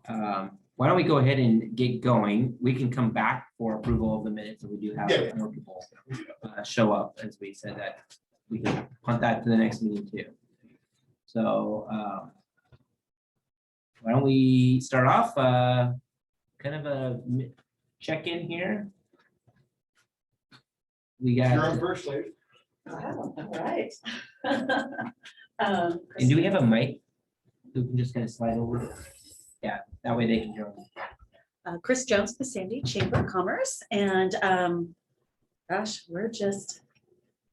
Why don't we go ahead and get going? We can come back for approval of the minutes if we do have more people show up, as we said that we can punt that to the next meeting too. So why don't we start off kind of a check-in here. We got. You're on first, lady. Wow, all right. And do we have a mic? Who can just kind of slide over? Yeah, that way they can hear. Chris Jones, the Sandy Chamber of Commerce, and gosh, we're just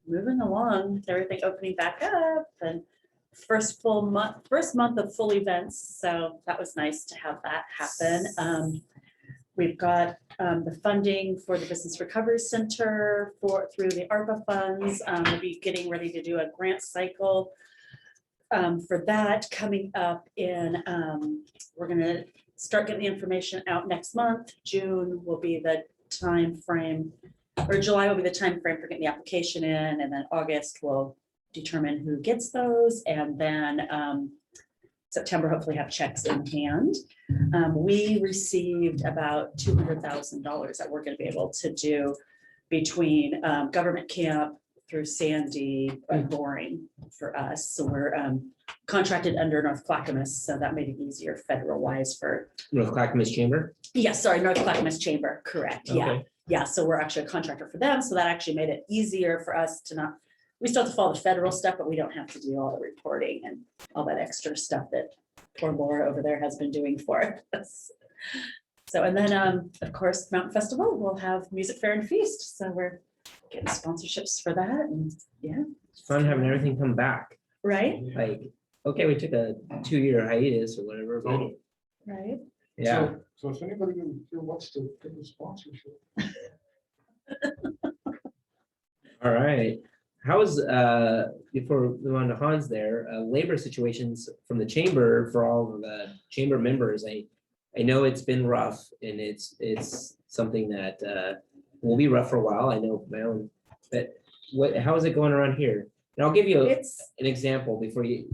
moving along. Everything opening back up, and first month of full events. So that was nice to have that happen. We've got the funding for the Business Recovery Center through the ARPA funds. We'll be getting ready to do a grant cycle for that coming up in, we're gonna start getting the information out next month. June will be the time frame, or July will be the time frame for getting the application in, and then August will determine who gets those, and then September hopefully have checks in hand. We received about $200,000 that we're going to be able to do between government camp through Sandy and boring for us. So we're contracted under North Clackamas, so that made it easier federal wise for North Clackamas Chamber? Yeah, sorry, North Clackamas Chamber, correct. Okay. Yeah. Yeah, so we're actually a contractor for them. So that actually made it easier for us to not, we still have to follow the federal stuff, but we don't have to do all the reporting and all that extra stuff that poor Laura over there has been doing for us. So, and then of course, Mountain Festival, we'll have music fair and feast. So we're getting sponsorships for that. And yeah. It's fun having everything come back. Right, Like, okay, we took a 2-year hiatus or whatever, but right. yeah. So if anybody here wants to get a sponsorship. All right. How is, before we went on to Hans there, labor situations from the chamber for all of the chamber members? I know it's been rough, and it's something that will be rough for a while. I know my own, but how is it going around here? And I'll give you an example before you.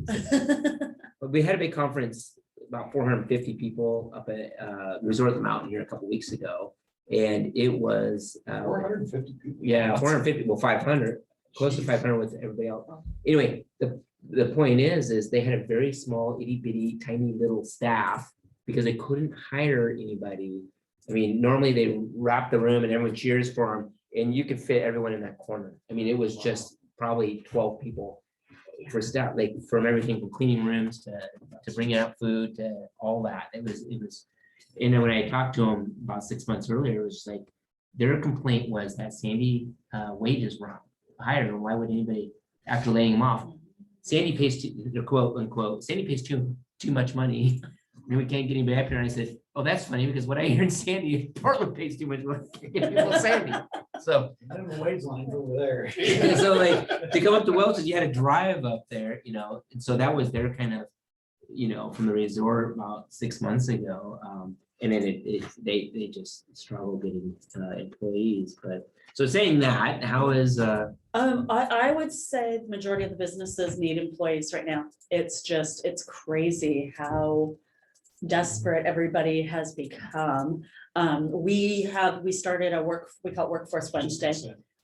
We had a big conference, about 450 people up at Resort of the Mountain here a couple weeks ago, and it was 450 people. Yeah, 450. Well, 500. Close to 500 with everybody else. Anyway, the point is they had a very small, itty bitty, tiny little staff because they couldn't hire anybody. I mean, normally they wrap the room and everyone cheers for them, and you could fit everyone in that corner. I mean, it was just probably 12 people for staff, like from everything from cleaning rooms to bringing out food to all that. It was, and then when I talked to them about 6 months earlier, it was just like their complaint was that Sandy wages were higher. Why would anybody, after laying them off? Sandy pays quote unquote, Sandy pays too much money, and we can't get anybody up here. And I said, oh, that's funny, because what I hear in Sandy, Portland pays too much money to get people to Sandy. So The wage line's over there. so like to come up to Welch's, you had to drive up there, and so that was their kind of, from the resort about 6 months ago. And then they just struggle getting employees. But so saying that, how is I would say the majority of the businesses need employees right now. It's crazy how desperate everybody has become. We started we call it Workforce Wednesday.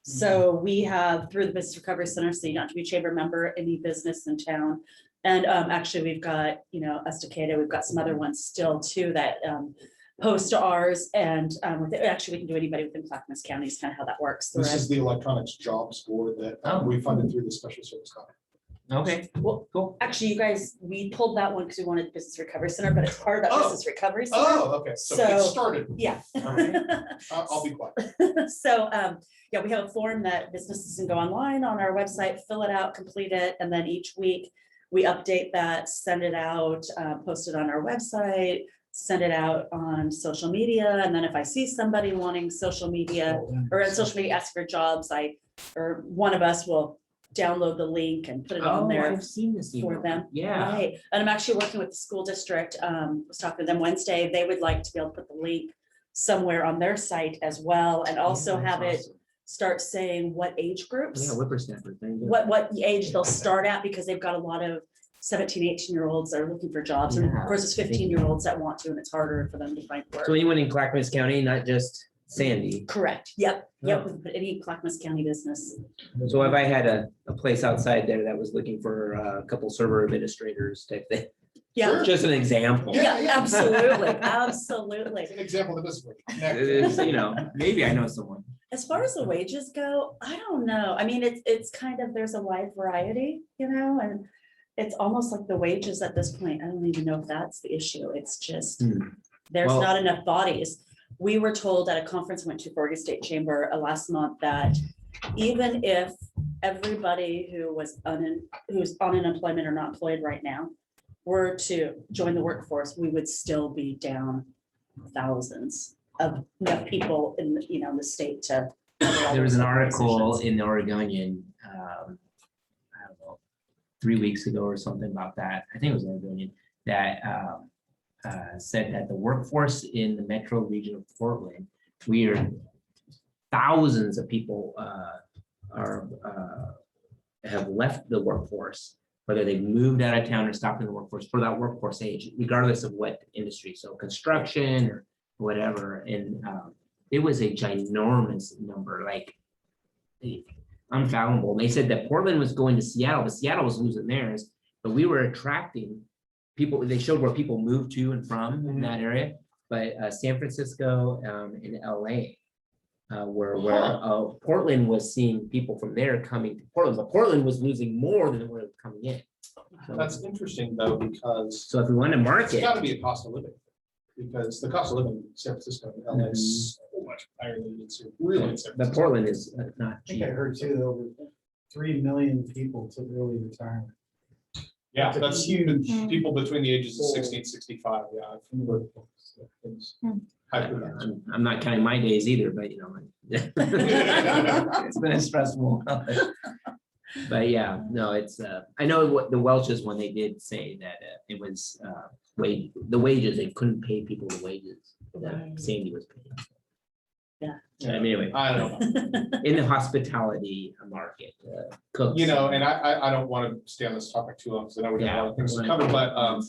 So we have through the Business Recovery Center, so you don't have to be a chamber member, any business in town. And actually we've got, Estacada, we've got some other ones still too that post to ours, and actually we can do anybody within Clackamas County is kind of how that works. This is the electronics jobs board that we funded through the special service contract. okay? Well, Cool. actually, you guys, we pulled that one because we wanted Business Recovery Center, but it's part of that Oh. Business Recovery Center. Oh, okay. So it started. Yeah. All right. I'll be quiet. So, yeah, we have a form that businesses can go online on our website, fill it out, complete it, and then each week we update that, send it out, post it on our website, send it out on social media. And then if I see somebody wanting social media or on social media, ask for jobs, or one of us will download the link and put it on there. I've seen this for email. them. Yeah. Right. And I'm actually working with the school district. Was talking to them Wednesday. They would like to be able to put the link somewhere on their site as well, and also Yeah, that's have it awesome. start saying what age groups, Yeah, whippersnapper thing. what age they'll start at, because they've got a lot of 17, 18-year-olds that are looking for jobs. And Yeah, of course, it's 15-year-olds that want to, and it's harder for them to find work. So anyone in Clackamas County, not just Sandy. Correct. Yep. But any Clackamas County business. So if I had a place outside there that was looking for a couple server administrators type thing, Yeah. just an example. Yeah, absolutely. Absolutely. An example of this week. It's, you know, maybe I know someone. As far as the wages go, I don't know. I mean, it's kind of, there's a wide variety, you know, and it's almost like the wages at this point. I don't even know if that's the issue. It's just, there's Well- not enough bodies. We were told at a conference I went to for Oregon State Chamber last month that even if everybody who's on unemployment or not employed right now were to join the workforce, we would still be down thousands of people in the, you know, the state to. cover all There was those an open article positions. in the Oregonian, I don't know, 3 weeks ago or something about that. I think it was Oregonian that said that the workforce in the metro region of Portland, we are thousands of people have left the workforce, whether they've moved out of town or stopped in the workforce for that workforce age, regardless of what industry. So construction or whatever. And it was a ginormous number, like unfathomable. And they said that Portland was going to Seattle, but Seattle was losing theirs, but we were attracting people. They showed where people moved to and from in that area, but San Francisco and LA, where Portland was seeing people from there coming to Portland, but Portland was losing more than what was coming in. So, That's interesting though, because so if we want to it's market, gotta be a cost of living. Because the cost of living in San Francisco and LA is so much higher than it's really in San but Francisco. Portland is not I cheap. think I heard too, that over 3 million people took early retirement. Yeah, It's a that's huge people between the ages of Whole- 60 and 65, yeah. I've heard things. I'm not counting my days either, but you know, it's been a stressful. But yeah, no, it's, I know what the Welch's when they did say that it was the wages, they couldn't pay people the wages that Sandy was paying. Yeah. I mean, anyway, I don't know. in the hospitality market, cooks. You know, and I don't want to stay on this topic too long, because I know we got a lot of things to Yeah. cover, but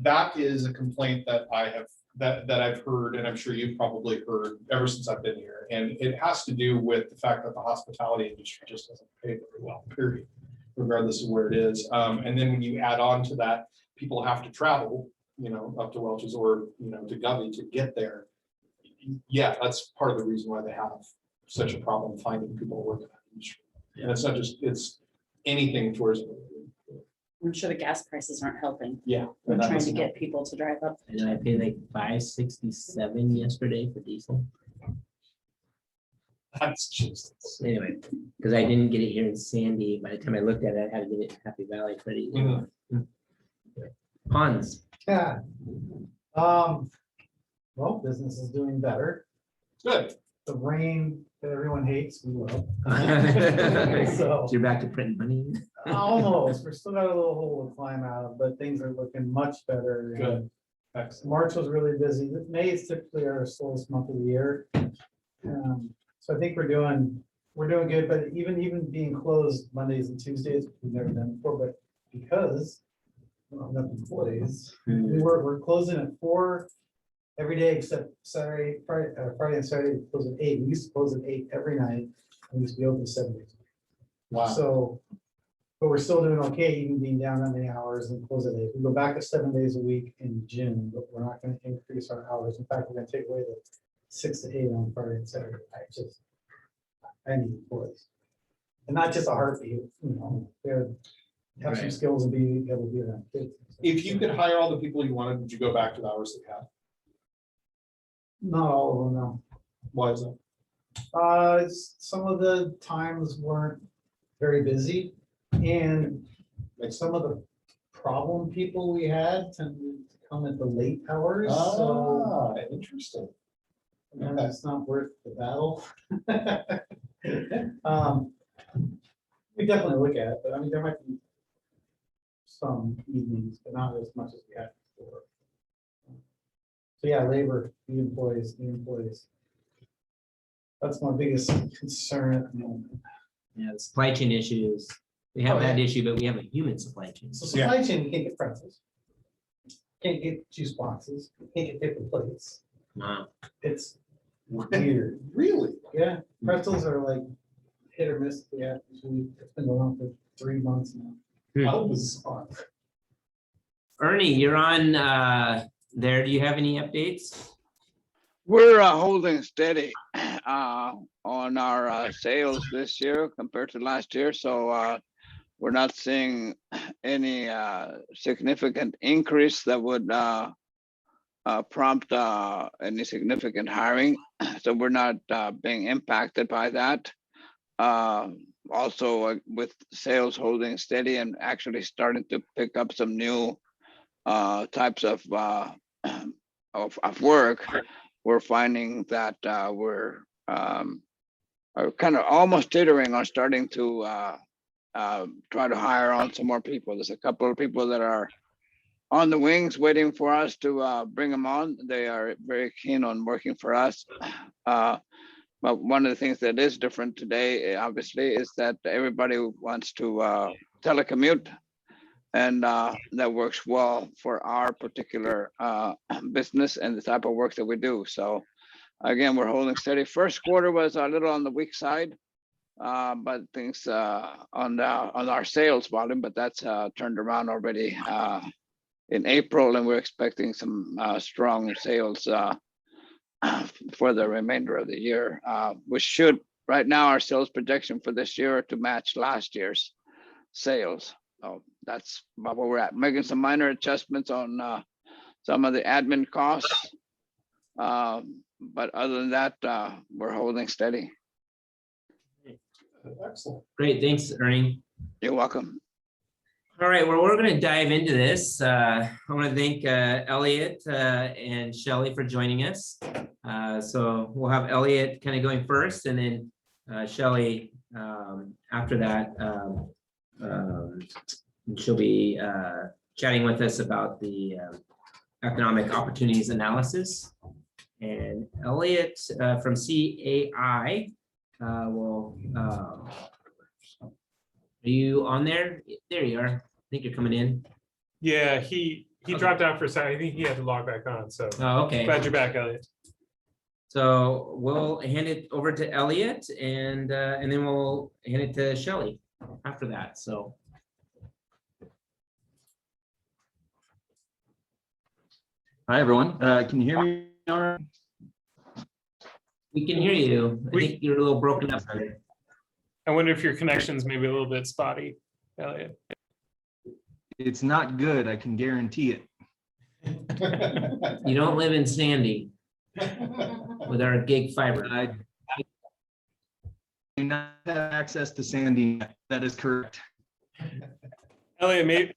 that is a complaint that I have, that I've heard, and I'm sure you've probably heard ever since I've been here. And it has to do with the fact that the hospitality industry just doesn't pay very well, period, regardless of where it is. And then when you add on to that, people have to travel, you know, up to Welch's or, you know, to Govey to get there. Yeah, that's part of the reason why they have such a problem finding people to work in that industry. And it's not just, it's anything tourism. I'm sure the gas prices aren't helping. Yeah. We're trying to get people to drive up. And I paid like $5.67 yesterday for diesel. That's just. Anyway, because I didn't get it here in Sandy. By the time I looked at it, I had to get it in Happy Valley for it. Ponds. Yeah. Well, business is doing better. Good. The rain that everyone hates, we love. So you're back to printing money. Almost, we're still got a little hole to climb out of, but things are looking much better. Good. Excellent. March was really busy. May is typically our slowest month of the year. So I think we're doing good, but even being closed Mondays and Tuesdays, we've never done before, but because we don't have employees, we're closing at 4 every day except Saturday, Friday and Saturday, we close at 8. We used to close at 8 every night. We used to be open 7 days. Wow. So, but we're still doing okay, even being down that many hours and close at 8. We go back to 7 days a week in June, but we're not going to increase our hours. In fact, we're going to take away the 6 to 8 on Friday and Saturday. I need employees. And not just a heartbeat, you know, they're have some Right. skills and be able to be around kids. If you could hire all the people you wanted, would you go back to the hours that you had? Not all of them, no. Why is that? Some of the times weren't very busy, and like some of the problem people we had tended to come at the late hours, so Interesting. it's not worth the battle. We definitely look at it, but I mean, there might be some evenings, but not as much as we had before. So yeah, labor, the employees. That's my biggest concern at the moment. Yeah, the supply chain issues, We haven't Oh, had yeah. issue, but we have a human supply chain. So supply chain, you can't get pretzels. Can't get juice boxes, can't get paper plates. Wow. It's weird. Really? Yeah, pretzels are like hit or miss. Yeah, it's been going on for 3 months now. How bizarre. Ernie, you're on there. Do you have any updates? We're holding steady on our sales this year compared to last year. So we're not seeing any significant increase that would prompt any significant hiring. So we're not being impacted by that. Also, with sales holding steady and actually starting to pick up some new types of work, we're finding that we're kind of almost teetering on starting to try to hire on some more people. There's a couple of people that are on the wings waiting for us to bring them on. They are very keen on working for us. But one of the things that is different today, obviously, is that everybody wants to telecommute. And that works well for our particular business and the type of work that we do. So again, we're holding steady. First quarter was a little on the weak side, but things on our sales volume, but that's turned around already in April, and we're expecting some strong sales for the remainder of the year. We should, right now, our sales projection for this year are to match last year's sales. So that's about where we're at, making some minor adjustments on some of the admin costs. But other than that, we're holding steady. Excellent. Great, thanks, Ernie. You're welcome. All right, well, we're going to dive into this. I want to thank Elliot and Shelley for joining us. So we'll have Elliot kind of going first, and then Shelley after that. She'll be chatting with us about the economic opportunities analysis. And Elliot from CAI will. Are you on there? There you are. I think you're coming in. Yeah, he Okay. dropped out for a second. I think he had to log back on. So Oh, okay. glad you're back, Elliot. So we'll hand it over to Elliot, and then we'll hand it to Shelley after that. So. Hi, everyone. Can you hear me all right? We can hear you. I think you're a little broken up. I wonder if your connection's maybe a little bit spotty, Elliot. It's not good, I can guarantee it. You don't live in Sandy with our gig fiber. I do not have access to Sandy. That is correct. Elliot, maybe,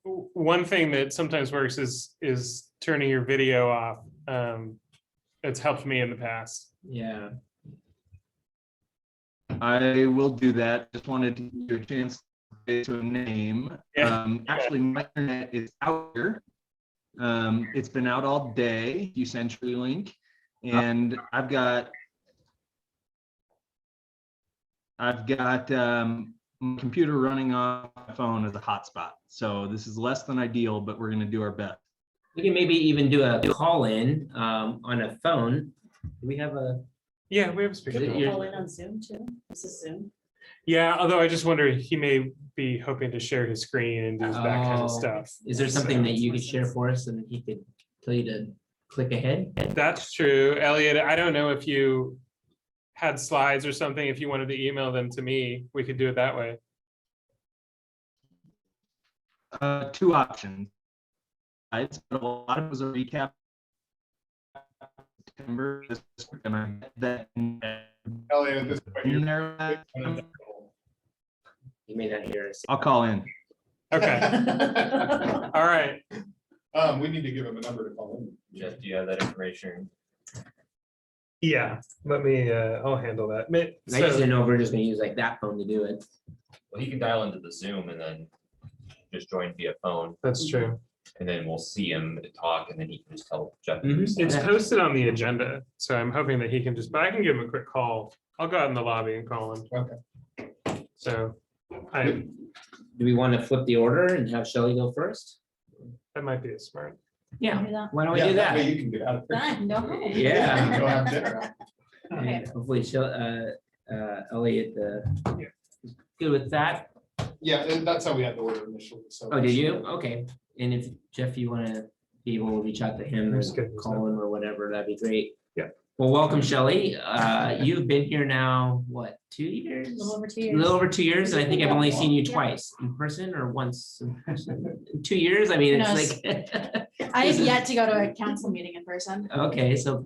one thing that sometimes works is turning your video off. It's helped me in the past. Yeah. I will do that. Just wanted to give you a chance to say to a name. Yeah. Actually, my internet is out here. It's been out all day, you CenturyLink, and I've got my computer running on my phone as a hotspot. So this is less than ideal, but we're going to do our best. We can maybe even do a call in on a phone. Do we have a? Yeah, we have a speaker. Is it People your- call in on Zoom too. This is Zoom. Yeah, although I just wonder, he may be hoping to share his screen and do that kind Oh. of stuff. Is there something that you could share for us and he could tell you to click ahead? That's true, Elliot. I don't know if you had slides or something. If you wanted to email them to me, we could do it that way. Two options. But a lot of it was a recap. September, and I get that Elliot, at this point, in you're. there. You may not hear us. I'll call in. Okay, all right. We need to give him a number to call in. Jeff, do you have that information? Yeah, let me, I'll handle that. I just didn't know if we're just gonna use like that phone to do it. Well, he can dial into the Zoom and then just join via phone, That's true. and then we'll see him talk, and then he can just tell Jeff. Mhm. It's posted on the agenda, so I'm hoping that he can just, but I can give him a quick call. I'll go out in the lobby and call him. Okay. So do we want to flip the order and have Shelley go first? That might be a smart. Yeah, Do that. why don't we Yeah, do that way that? you can get out of here. Fine, no. Yeah. Go have dinner. Okay. And hopefully Elliot, is good with that. Yeah, and that's how we had the order initially, so. Oh, did you? Okay. And if Jeff, you want to be able to reach out to him or Who's good with call him or whatever, that'd be great. Yeah. Well, welcome, Shelley. You've been here now, what, 2 years? A little over 2 A years. little over 2 years, and I think I've only seen you twice in person or once in person. In 2 years, I mean, it's like. I have yet to go to a council meeting in person. Okay, so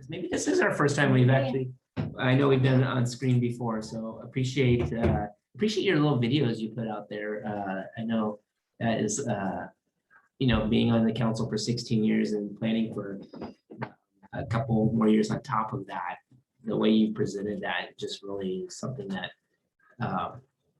maybe this is our first time we've actually, I know we've done it on screen before, so appreciate your little videos you put out there. I know that is, being on the council for 16 years and planning for a couple more years on top of that, the way you presented that just really is something that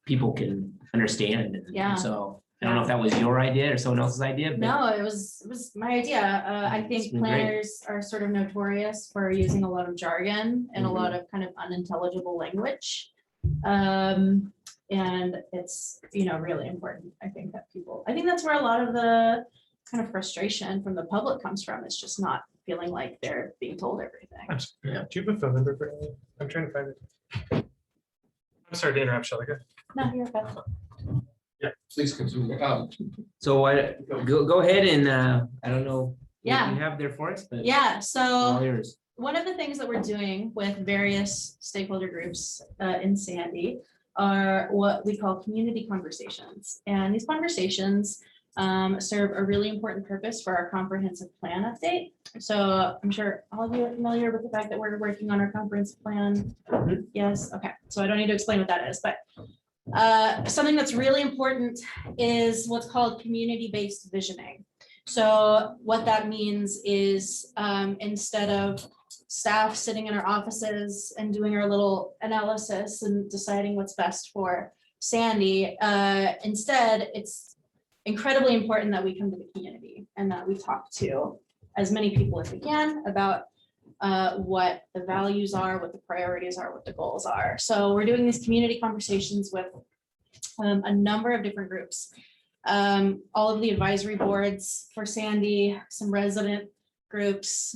people can understand. And Yeah. so I don't know if that was your idea or someone else's idea, but No, it was my idea. I It's think been great. planners are sort of notorious for using a lot of jargon and a lot of kind of unintelligible language. And it's, really important. I think that's where a lot of the kind of frustration from the public comes from. It's just not feeling like they're being told everything. Yeah. Do you have a phone number for me? I'm trying to find it. I'm sorry to interrupt, Shelley. Go ahead. No, you're okay. Yeah, please continue. so go ahead and I don't know what Yeah. you have there for us, but Yeah, all so yours. one of the things that we're doing with various stakeholder groups in Sandy are what we call community conversations. And these conversations serve a really important purpose for our comprehensive plan update. So I'm sure all of you are familiar with the fact that we're working on our comprehensive plan. Mhm. Yes, okay, so I don't need to explain what that is, but something that's really important is what's called community-based visioning. So what that means is instead of staff sitting in our offices and doing our little analysis and deciding what's best for Sandy, instead it's incredibly important that we come to the community and that we talk to as many people as we can about what the values are, what the priorities are, what the goals are. So we're doing these community conversations with a number of different groups. All of the advisory boards for Sandy, some resident groups,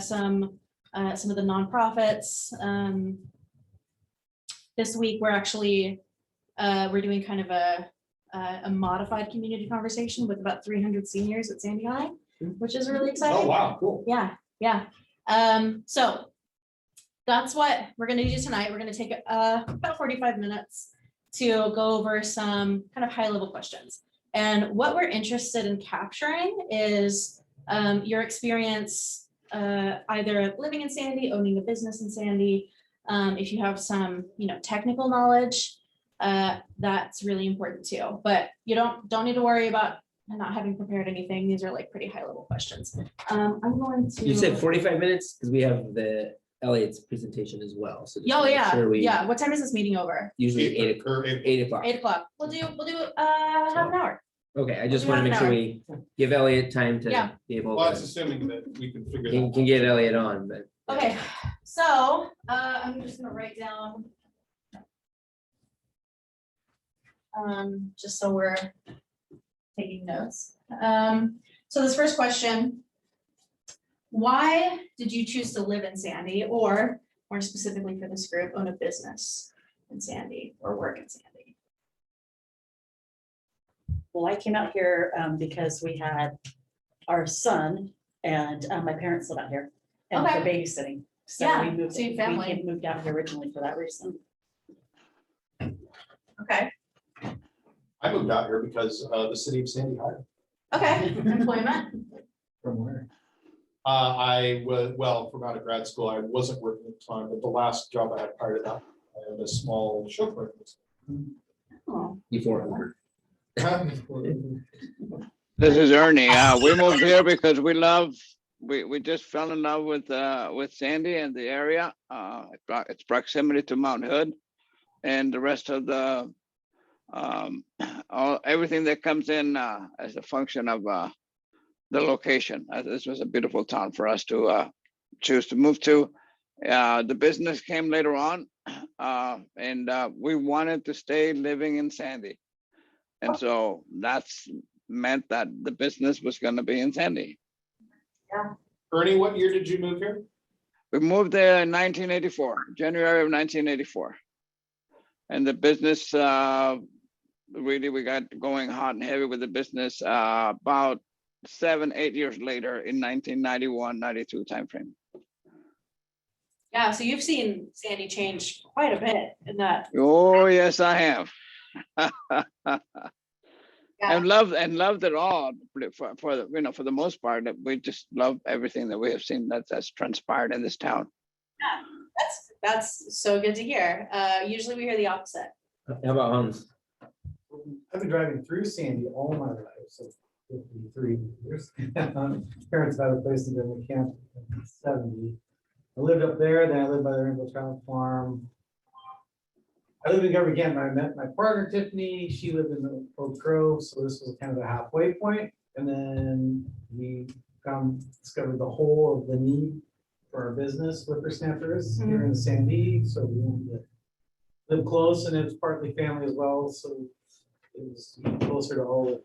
some of the nonprofits. This week, we're actually, we're doing kind of a modified community conversation with about 300 seniors at Sandy High, which is really exciting. Oh, wow, cool. Yeah, yeah. So that's what we're gonna do tonight. We're gonna take about 45 minutes to go over some kind of high-level questions. And what we're interested in capturing is your experience either living in Sandy, owning a business in Sandy. If you have some, technical knowledge, that's really important too. But you don't need to worry about not having prepared anything. These are like pretty high-level questions. I'm going to. You said 45 minutes because we have the Elliot's presentation as well. So just Oh, make yeah, sure we- yeah. What time is this meeting over? Usually 8 o'clock. Or 8 o'clock. 8 o'clock. We'll do half an hour. Okay, I just do want to make half sure an we give Elliot time to Yeah. be able Well, that's to, assuming that we can figure can that. get Elliot on, but. Okay, so I'm just gonna write down. Just so we're taking notes. So this first question. Why did you choose to live in Sandy, or more specifically for this group, own a business in Sandy or work in Sandy? Well, I came out here because we had our son and my parents live out here and for Okay. babysitting. So Yeah, we moved, so your we family. came- moved out here originally for that reason. Okay, I moved out here because the city of Sandy hired. okay, employment. From where? I was, well, from out of grad school, I wasn't working at the time, but the last job I had prior to that, I had a small chauffeur. Oh, Before. This is Ernie. We moved here because we just fell in love with Sandy and the area. Its proximity to Mount Hood and the rest of the everything that comes in as a function of the location. This was a beautiful town for us to choose to move to. The business came later on, and we wanted to stay living in Sandy. And so that's meant that the business was gonna be in Sandy. Ernie, what year did you move here? We moved there in 1984, January of 1984. And the business, really, we got going hot and heavy with the business about 7-8 years later in 1991, 92 timeframe. Yeah, so you've seen Sandy change quite a bit in that. Oh, yes, I have. Yeah. And loved it all for the, you know, for the most part. That we just love everything that we have seen that's transpired in this town. Yeah, that's so good to hear. Usually we hear the opposite. How about Hans? I've been driving through Sandy all my life, so 53 years. Parents had a place to go to camp in 70. I lived up there, then I lived by the Rainbow Trout Farm. I lived in Government Camp, and I met my partner Tiffany. She lived in the Oak Grove, so this was kind of a halfway point. And then we discovered the whole of the need for our business, whippersnappers here in Sandy. So we wanted to live close, and it was partly family as well. So it was closer to all the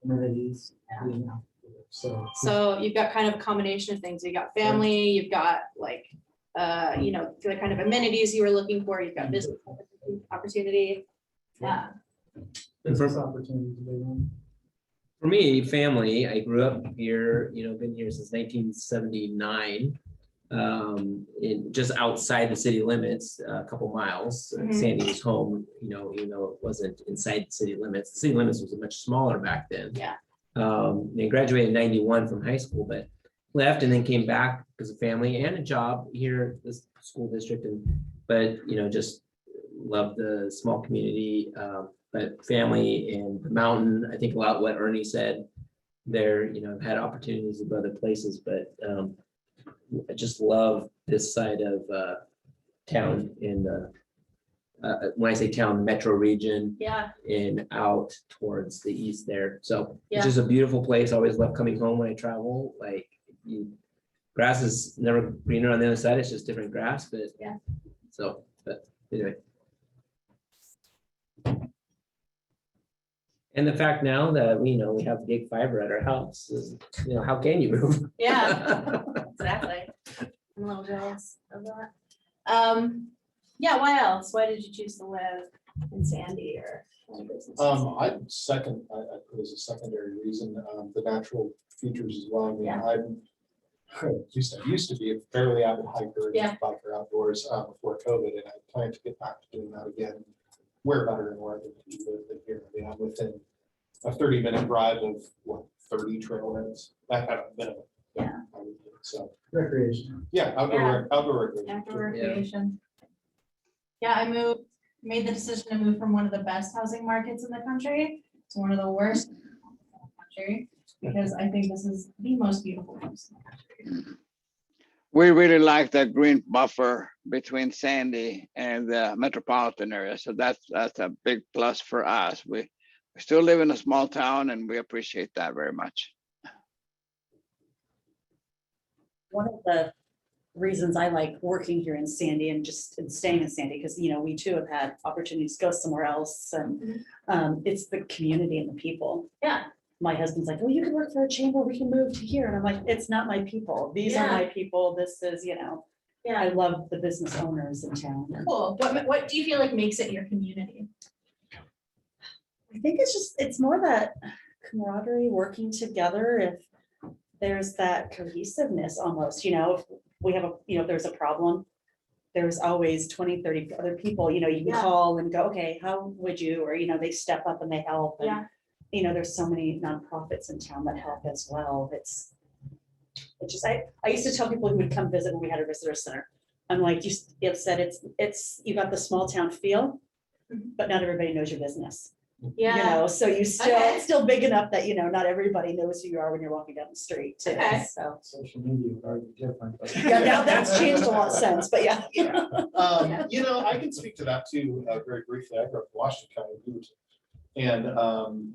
amenities. being out there. So you've got kind of a combination of things. You got family, you've got like, you know, the kind of amenities you were looking for. You've got business opportunity. Yeah. business opportunities. they want. For me, family, I grew up here, you know, been here since 1979. In just outside the city limits, a couple miles. Mhm. Sandy was home, you know, even though it wasn't inside the city limits. The city limits was much smaller back then. Yeah. They graduated in 91 from high school, but left and then came back because of family and a job here at this school district. But, you know, just loved the small community, but family and the mountain, I think a lot what Ernie said there, you know, I've had opportunities of other places, but I just love this side of town in the, when I say town, metro region Yeah. and out towards the east there. So Yeah. it's just a beautiful place. I always love coming home when I travel. Like grass is never greener on the other side. It's just different grass, but Yeah. So, but anyway. And the fact now that we know we have gig fiber at our house is, you know, how can you move? Yeah, exactly. I'm a little jealous of that. Yeah, why else? Why did you choose to live in Sandy or? any business in Sandy? I put as a secondary reason, the natural features as well. I mean, Yeah. I used to be a fairly avid hiker and Yeah. biker outdoors before COVID, and I plan to get back to doing that again. Where better and where than here. I mean, I'm within a 30-minute drive of what, 30 trailheads, that kind of minimum. Yeah. I would think. So, Recreation. yeah, outdoor recreation. Outdoor recreation. Yeah, I made the decision to move from one of the best housing markets in the country to one of the worst in the country, because I think this is the most beautiful place in the country. We really like that green buffer between Sandy and the metropolitan area. So that's a big plus for us. We still live in a small town and we appreciate that very much. One of the reasons I like working here in Sandy and staying in Sandy, because, you know, we too have had opportunities to go somewhere else, and it's the community and the people. Yeah. My husband's like, well, you could work for a chamber, we can move to here. And I'm like, it's not my people. These are Yeah. my people. This is, you know, I Yeah, love the business owners in town. cool. What do you feel like makes it your community? I think it's more that camaraderie, working together. If there's that cohesiveness almost, you know, if we have if there's a problem, there's always 20, 30 other people, you know, you can Yeah. call and go, okay, how would you, or, you know, they step up and they help. And, Yeah. you know, there's so many nonprofits in town that help as well. It's just, I used to tell people who would come visit when we had a visitor center. I'm like, you said you got the small town feel, Mhm. but not everybody knows your business. Yeah. You know, so you Okay. it's still big enough that, you know, not everybody knows who you are when you're walking down the street too. Okay. So, Social media would argue different. but- yeah, now that's changed a lot since, but yeah. Yeah. You know, I can speak to that too, very briefly. I grew up in Washington County, Utah. And,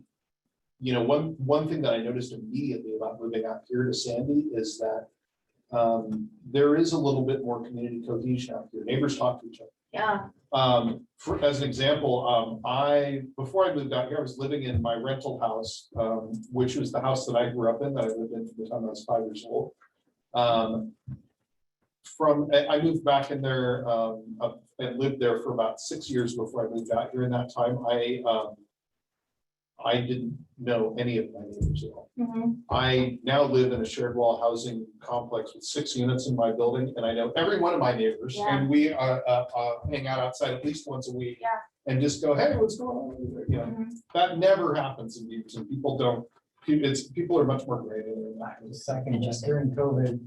you know, one thing that I noticed immediately about moving out here to Sandy is that there is a little bit more community cohesion out here. Neighbors talk to each other. Yeah. As an example, before I moved out here, I was living in my rental house, which was the house that I grew up in, that I lived in from the time I was 5 years old. I moved back in there and lived there for about 6 years before I moved out here. In that time, I didn't know any of my neighbors at all. I now live in a shared wall housing complex with 6 units in my building, and I know every one of my neighbors, and we hang out outside at least once a week. Yeah. And just go, hey, what's going on? You know, that never happens in Beavers, and people are much more granular than that. The second, Interesting. during COVID,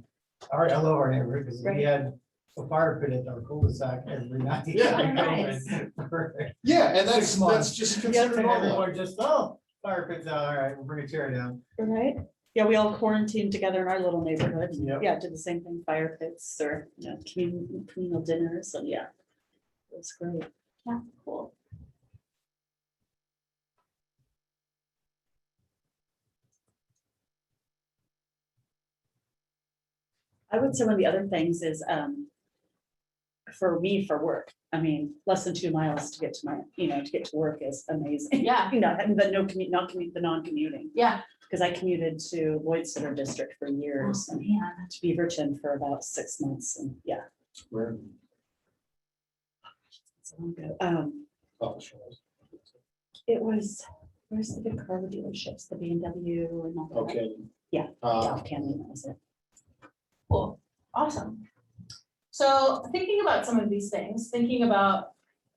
I love our neighborhood because Right. we had a fire pit at our cul-de-sac every night. Yeah. Oh, nice. Perfect. Yeah, and 6 months. that's just Yes, considered and normal. everyone just, oh, fire pit's out, all right, we'll bring a chair down. Right? Yeah, we all quarantined together in our little neighborhood. Yep. Yeah, did the same thing, fire pits or, you know, communal dinners, and yeah. It was great. Yeah, cool. I would say one of the other things is, for me, for work, I mean, less than 2 miles to get to to get to work is amazing. Yeah. But no commute, the non-commuting, Yeah. because I commuted to Lloyd Center District for years Oh, and man. to Beaverton for about 6 months, and yeah. Where- it's long ago. It was, where's the big car dealerships, the BMW and all that. Okay. Yeah. Uh, South Canyon, that was it. Cool, awesome. So thinking about some of these things, thinking about,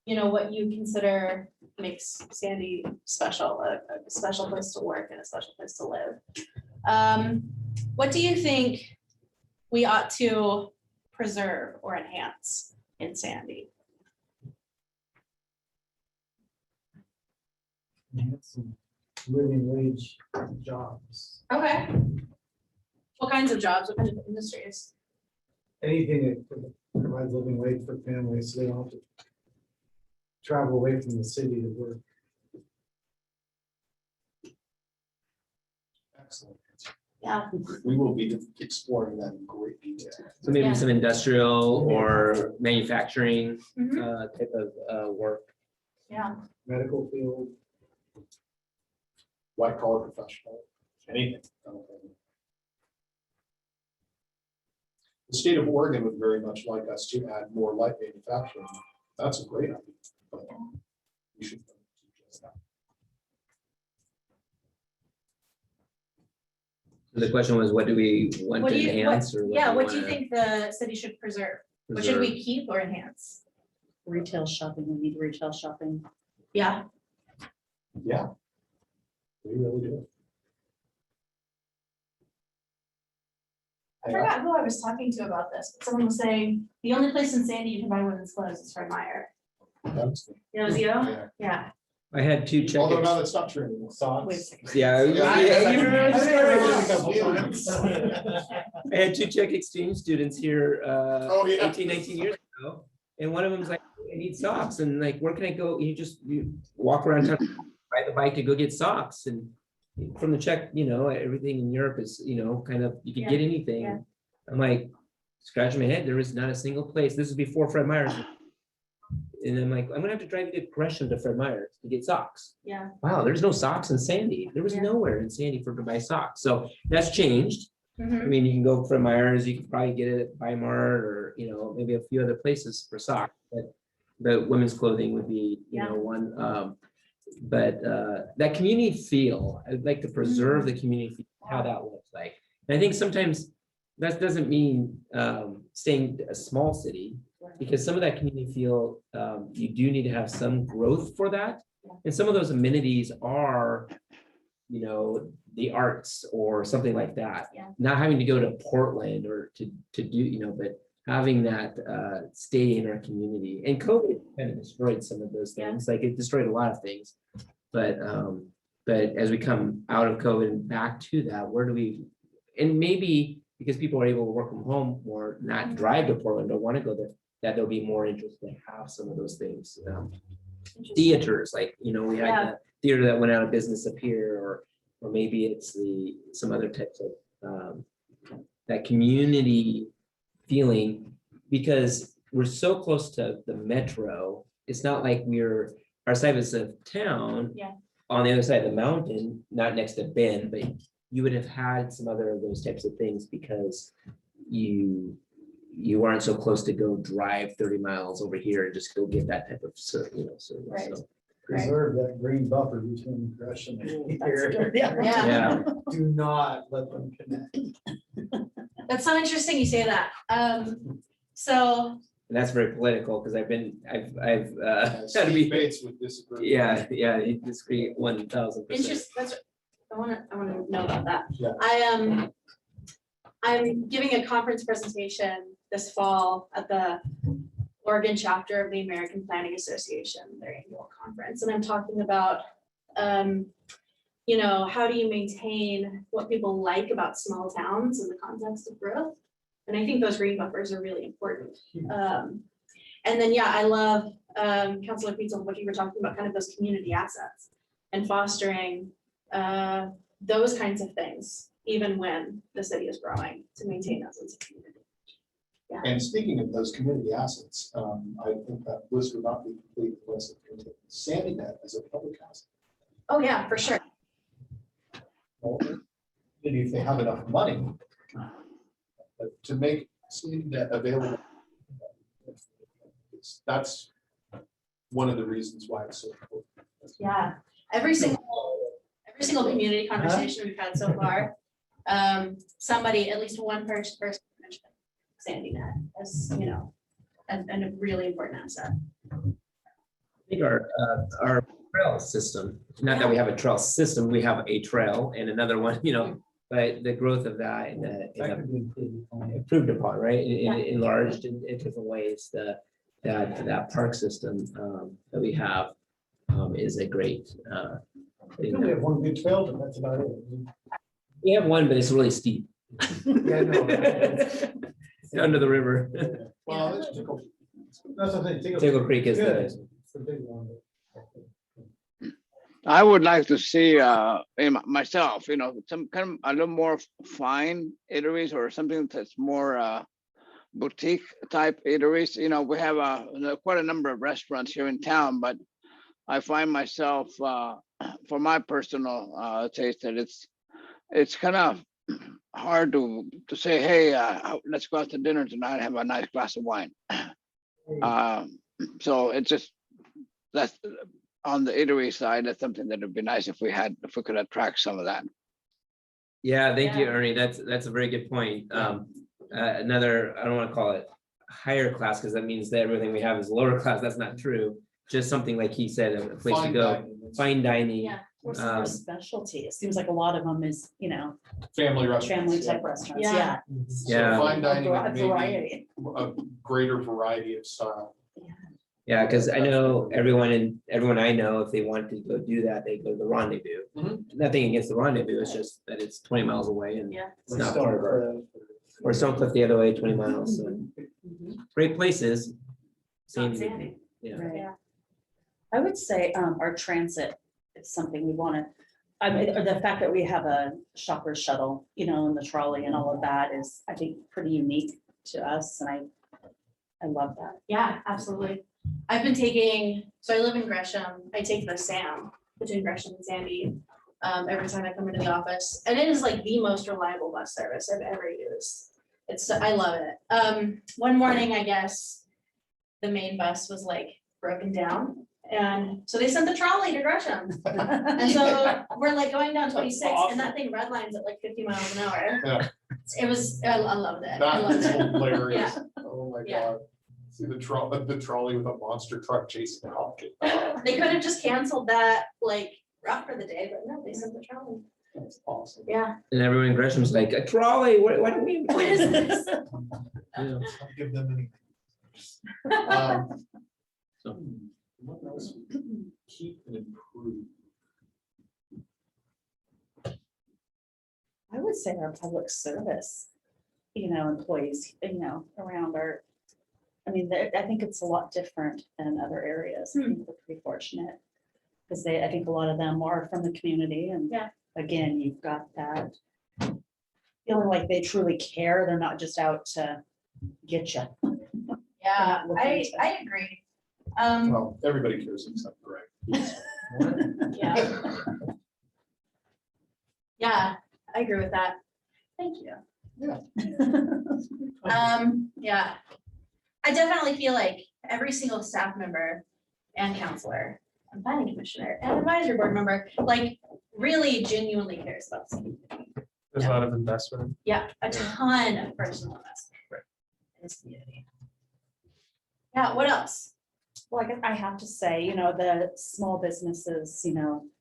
what you consider makes Sandy special, a special place to work and a special place to live. What do you think we ought to preserve or enhance in Sandy? Some living wage jobs, Okay. What kinds of jobs, what kinds of industries? anything that provides living wage for families, so they don't have to travel away from the city to work. Excellent. Yeah, We will be exploring that in great detail. So maybe Yeah. some industrial or manufacturing Mhm. type of work. yeah, Medical field, White collar professional, anything. The state of Oregon would very much like us to add more light manufacturing. That's a great idea. But we should do just that. The question was, what do we want what to do you, enhance or? what do you wanna think the city should preserve? What should preserve? we keep or enhance? Retail shopping, we need retail shopping. Yeah, Yeah. We really do. I forgot who I was talking to about this, but someone was saying, the only place in Sandy you can buy women's clothes is Fred Meyer. That's- It was you? yeah. Yeah. I had two check. Although now that's not true anymore. Wait a socks. second. Yeah, Yeah, you remember this I story? I had two Czech exchange students here, Oh, yeah. 18, 19 years ago. And one of them was like, I need socks. And like, where can I go? You walk around town, ride the bike to go get socks. And from the Czech, everything in Europe is, kind of, you can get anything. yeah. I'm like, scratching my head, there is not a single place. This is before Fred Meyer's. And I'm like, I'm gonna have to drive you to Gresham to Fred Meyer's to get socks. Yeah. Wow, there's no socks in Sandy. There was Yeah. nowhere in Sandy for to buy socks. So that's changed. I Mhm. mean, you can go for Myers, you can probably get it at Mart or, maybe a few other places for socks, but women's clothing would be, Yeah. one. But that community feel, I'd like to preserve the community, feel, how that looks like. And I think sometimes that doesn't mean staying a small city, because some of that community feel, you do need to have some growth for that. And some of those amenities are, the arts or something like that. Yeah. Not having to go to Portland or to do, but having that stay in our community. And COVID kind of destroyed some of those things, like it destroyed a lot of things. But as we come out of COVID and back to that, where do we, and maybe because people are able to work from home or not drive to Portland or want to go there, that there'll be more interest to have some of those things. Theaters, like, we had Yeah. the theater that went out of business up here, or maybe it's some other types of that community feeling, because we're so close to the metro. It's not like our side is of town. Yeah. On the other side of the mountain, not next to Bend, but you would have had some other of those types of things because you aren't so close to go drive 30 miles over here and just go get that type of service. Right. So, Preserve that green buffer between Gresham and here. Yeah. yeah, Do not let them connect. That's so interesting you say that. So, and that's very political because I've had to Steve be, Bates would disagree. yeah, you disagree 1000%. interest, that's, I wanna know about that. Yeah. I'm giving a conference presentation this fall at the Oregon chapter of the American Planning Association, their annual conference, and I'm talking about, how do you maintain what people like about small towns in the context of growth? And I think those green buffers are really important. And then, yeah, I love, Councilor Pizza, what you were talking about, kind of those community assets and fostering those kinds of things, even when the city is growing, to maintain that sense of community. And speaking of those community assets, I think that list would not be complete unless it contained Sandy Net as a public asset. Oh, yeah, for sure. Well, maybe if they have enough money, but to make Sandy Net available, that's one of the reasons why it's so important. Yeah, every single community conversation we've had so far, somebody, at least one person mentioned Sandy Net as, and a really important asset. I think our trail system, not that we have a trail system, we have a trail and another one, but the growth of that and That could be improved upon. improved upon, right? Enlarged in different ways, that park system that we have is a great We only have one good trail, but that's about it. we have one, but it's really steep. Yeah, I know. Under the river. Well, it's cool. That's what I think. Tickle Creek is Good. the, It's the big one. I would like to see myself, some kind of a little more fine eateries or something that's more boutique type eateries. We have quite a number of restaurants here in town, but I find myself, for my personal taste, that it's kind of hard to say, hey, let's go out to dinner tonight and have a nice glass of wine. So it's just, that's on the eatery side, that's something that would be nice if we could attract some of that. yeah, thank you, Yeah. Ernie. That's a very good point. Another, I don't want to call it higher class, because that means that everything we have is lower class. That's not true. Just something like he said, a place to Fine go, dining, it's fine dining. Yeah. Or some more specialty. It seems like a lot of them is, Family restaurants. family yeah. type restaurants. Yeah. Yeah. So Yeah. fine dining A and maybe variety. a greater variety of style. Yeah, because I know everyone I know, if they want to go do that, they go to the Rendezvous. Mhm. Nothing against the Rendezvous, it's just that it's 20 miles away and Yeah. it's not part of our, or Stonecliff the other way, 20 miles. So great places. Not Sandy, Sandy. yeah. Right. Yeah. I would say our transit is something we want to, I mean, or the fact that we have a shopper shuttle, and the trolley and all of that is, I think, pretty unique to us. And I love that. Yeah, absolutely. I've been taking, so I live in Gresham. I take the SAM between Gresham and Sandy every time I come into the office. And it is like the most reliable bus service I've ever used. I love it. One morning, I guess, the main bus was like broken down. And so they sent the trolley to Gresham. And so we're like going down 26 and that thing redlines at like 50 miles an hour. Yeah. It was, I loved it. I That loved is it. hilarious. Oh my Yeah. God. See the trolley with a monster truck chasing out. They could have just canceled that like route for the day, but no, they sent the trolley. That's awesome. Yeah. And everyone in Gresham's like, a trolley, what do we? What is this? Yeah. Let's not give them any. So, What else we can keep and improve? I would say our public service, employees, around our, I think it's a lot different than other areas. I think we're pretty fortunate. Because I think a lot of them are from the community and Yeah. again, you've got that feeling like they truly care. They're not just out to get you. Yeah, Not looking to- I agree. Well, everybody cares except Greg. Yeah. Yeah, I agree with that. Thank you. Yeah. Yeah. I definitely feel like every single staff member and counselor and planning commissioner and advisory board member, like really genuinely cares about something. There's a lot of investment. Yeah, a ton of personal investment. In this community. Yeah, what else? Well, I guess I have to say, the small businesses,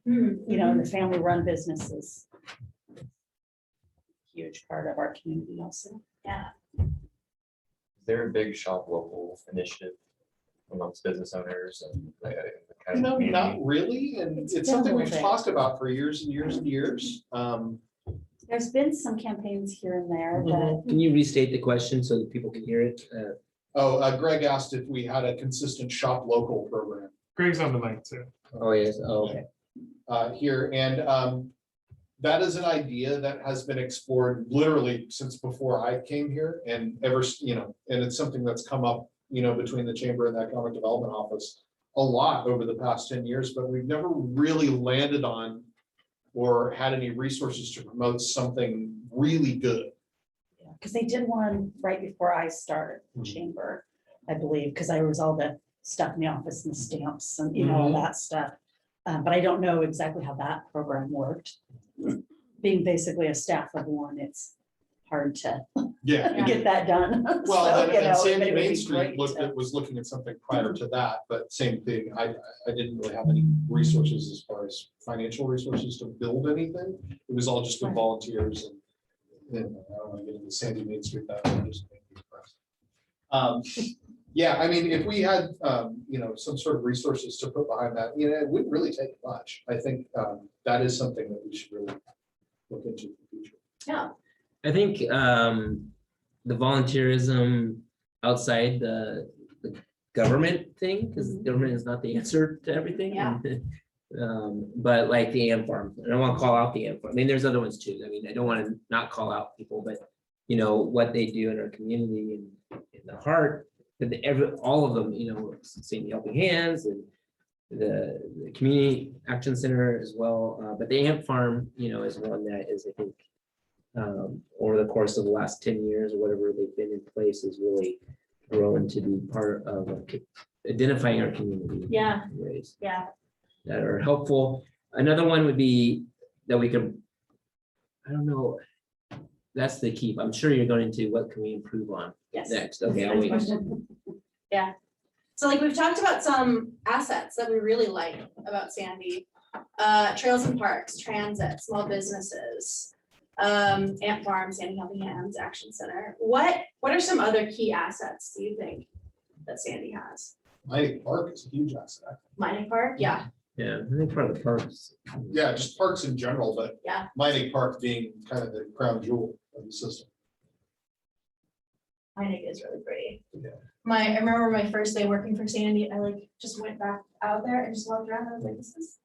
Mm-hmm. the family-run businesses. Huge part of our community also. Yeah, Is there a big shop local initiative amongst business owners and the kind of community? Not really, and It's it's been a something little we've bit. talked about for years and years and years. There's been some campaigns here and there, but Can you restate the question so that people can hear it? Greg asked if we had a consistent shop local program Greg's on the mic too. Oh, yes, oh, okay. here, and that is an idea that has been explored literally since before I came here, and and it's something that's come up, between the chamber and the economic development office a lot over the past 10 years, but we've never really landed on or had any resources to promote something really good. because they did one right before I started the chamber, I believe, because I was all the stuff in the office and the stamps and, all that stuff. But I don't know exactly how that program worked. Being basically a staff of one, it's hard to Yeah. get that done. Well, So, and but Sandy it would Main be Street great was looking at something prior to that, but same thing. I didn't really have any resources as far as financial resources to build anything. It was all just with Right. volunteers and I don't want to get into Sandy Main Street that way, just make me depressed. Yeah, I mean, if we had, some sort of resources to put behind that, it wouldn't really take much. I think that is something that we should really look into in the future. yeah, I think the volunteerism outside the government thing, because government is not the answer to everything. Yeah. But like the ant farm, I don't want to call out the ant farm. I mean, there's other ones too. I mean, I don't want to not call out people, but what they do in our community and in the heart, all of them, Sandy Helping Hands and the Community Action Center as well. But the ant farm, is one that is, I think, over the course of the last 10 years or whatever they've been in place, is really grown to be part of identifying our community. yeah, in ways yeah. that are helpful. Another one would be that we could, I don't know, that's the key. I'm sure you're going into what can we improve on Yes. next. Okay, I'll Good wait. question. Yeah. So like we've talked about some assets that we really like about Sandy. Trails and parks, transit, small businesses, ant farm, Sandy Helping Hands, Action Center. What are some other key assets do you think that Sandy has? My park is a huge asset. Mining park, yeah, Yeah, I think part of the parks. Yeah, just parks in general, but yeah, Mining Park being kind of the crown jewel of the system. mining is really pretty. Yeah. I remember my first day working for Sandy, I just went back out there and just walked around. I was like, this is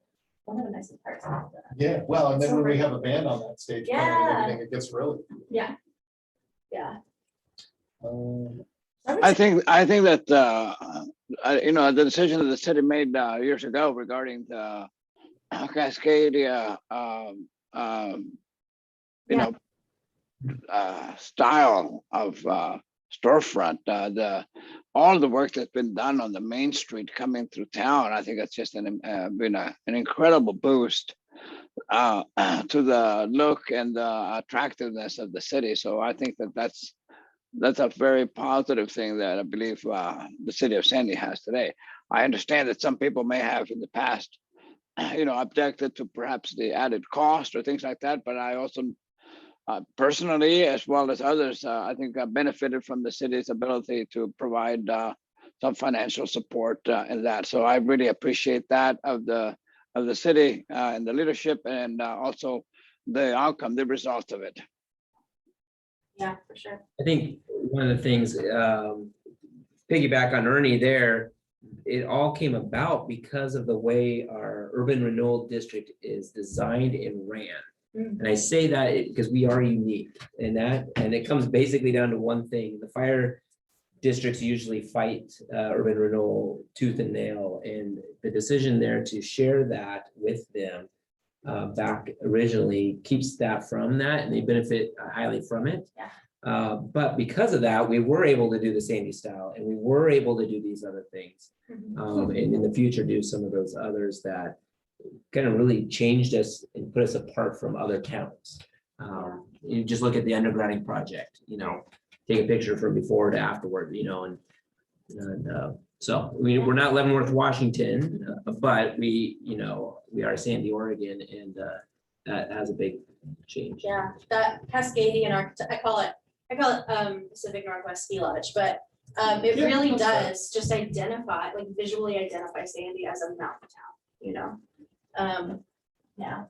one of the nicest parks. I've done. Yeah, well, and then So when we pretty. have a band on that stage, playing and Yeah. everything, it gets really. Yeah. Yeah. I think that, the decision that the city made years ago regarding the Cascadia, style of storefront, all the work that's been done on the main street coming through town, I think it's just been an incredible boost to the look and the attractiveness of the city. So I think that's a very positive thing that I believe the city of Sandy has today. I understand that some people may have in the past, objected to perhaps the added cost or things like that, but I also personally, as well as others, I think benefited from the city's ability to provide some financial support in that. So I really appreciate that of the city and the leadership, and also the outcome, the result of it. Yeah, for sure. I think one of the things, piggyback on Ernie there, it all came about because of the way our urban renewal district is designed and ran. Mm. And I say that because we are unique in that, and it comes basically down to one thing. The fire districts usually fight urban renewal tooth and nail, and the decision there to share that with them back originally keeps that from that, and they benefit highly from it. Yeah. But because of that, we were able to do the Sandy style, and we were able to do these other things. And in the future, do some of those others that kind of really changed us and put us apart from other towns. You just look at the undergrounding project, take a picture from before to afterward, and so we're not Leavenworth, Washington, but we are Sandy, Oregon, and that has a big change. Yeah, that Cascadian architect, I call it Pacific Northwest Ski Lodge, but it Yeah, really that's fair. does just identify, like visually identify Sandy as a mountain town, yeah.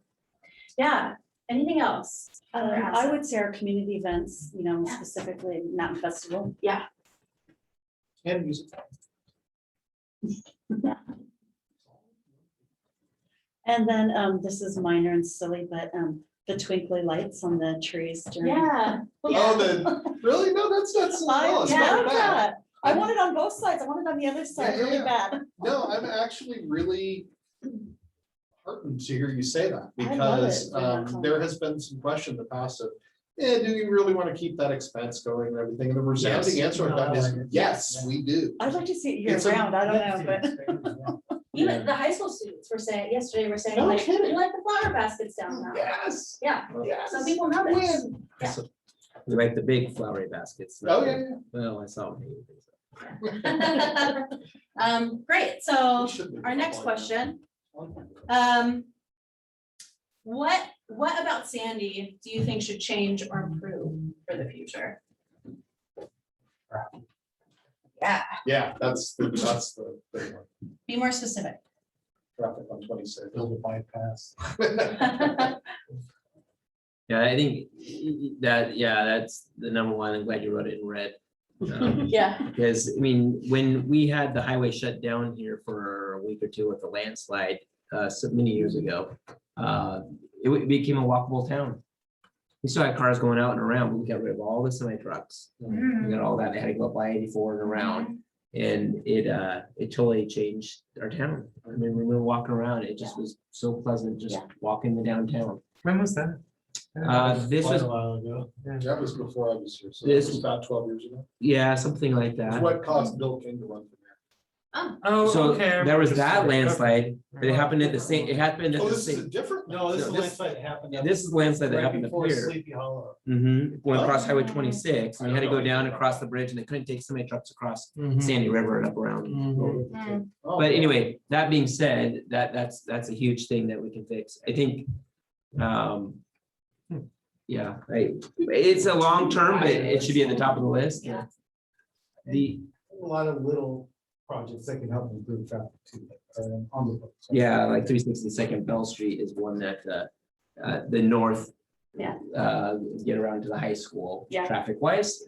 Yeah, anything else? Other I assets? would say our community events, specifically Mountain Festival. Yeah, And music. And then this is minor and silly, but the twinkly lights on the trees during. yeah. Oh, really? No, that's not so well, it's I not love bad. that. I want it on both sides. I want it on the other side Yeah, really yeah. bad. No, I'm actually really heartened to hear you say that, I love because it when that's on. there has been some question in the past of, do you really want to keep that expense going and everything? And the resounding Yes. answer I've gotten is, yes, we do. I'd like to see it year It's a- round. I don't know, but. Even the high school students were saying, yesterday were saying, No like, kidding. you like the flower baskets down now. Yes. Yeah, Yes. some people know this. Win. Yeah. We like the big flowery baskets. Oh, yeah, Well, I saw them. Great, We so should be our next online. question, what about Sandy do you think should change or improve for the future? Yeah, Yeah, that's the big one. be more specific. Traffic on 26. Build a bypass. Yeah, I think that's the number one. I'm glad you wrote it in red. Yeah, Because, I mean, when we had the highway shut down here for a week or two with the landslide, so many years ago, it became a walkable town. We still had cars going out and around, but we got rid of all the semi trucks. We got all that. They had to go up I-84 and around. And it totally changed our town. I mean, we were walking around, it just was so pleasant, just Yeah. walking the downtown. When was that? This was, while ago. That was before I was here, so This- this was about 12 years ago. yeah, something like It's that. what caused Bill King to run for mayor. Oh, So okay. I there was remember that this. landslide, but it happened at the same, it happened at Oh, the this is a same. different. No, this So is this- landslide that happened. Yeah, this is the landslide that right happened up before here. Sleepy Hollow. Going across Highway Oh. 26, and you had to go down across the bridge, and they couldn't take so many trucks across Mhm. Sandy River and up around. Mhm. Oh, But anyway, that being said, that's a huge thing that we can fix. I think, it's a long term, but it should be at the top of the list. Yeah. The, A lot of little projects that can help improve traffic too, that are on the books. yeah, like 362nd Bell Street is one that, the north. Yeah. Get around to the high school. Yeah. Traffic wise,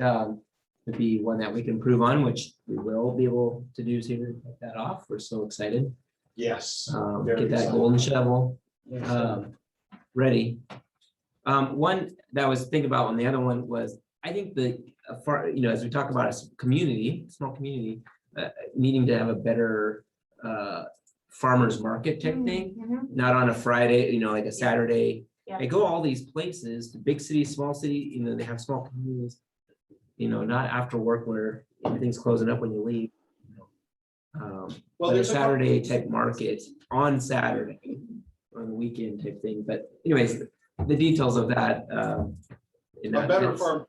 would be one that we can improve on, which we will be able to do to take that off. We're so excited. Yes. Get very that excited. golden shovel, ready. One that I was thinking about, and the other one was, I think as we talk about a community, small community, needing to have a better farmer's market type thing, not on a Friday, like a Saturday. Yeah. I go all these places, big city, small city, they have small communities, not after work where everything's closing up when you leave. Well, But a there's a couple- Saturday type market on Saturday, on the weekend type thing, but anyways, the details of that. A better farm,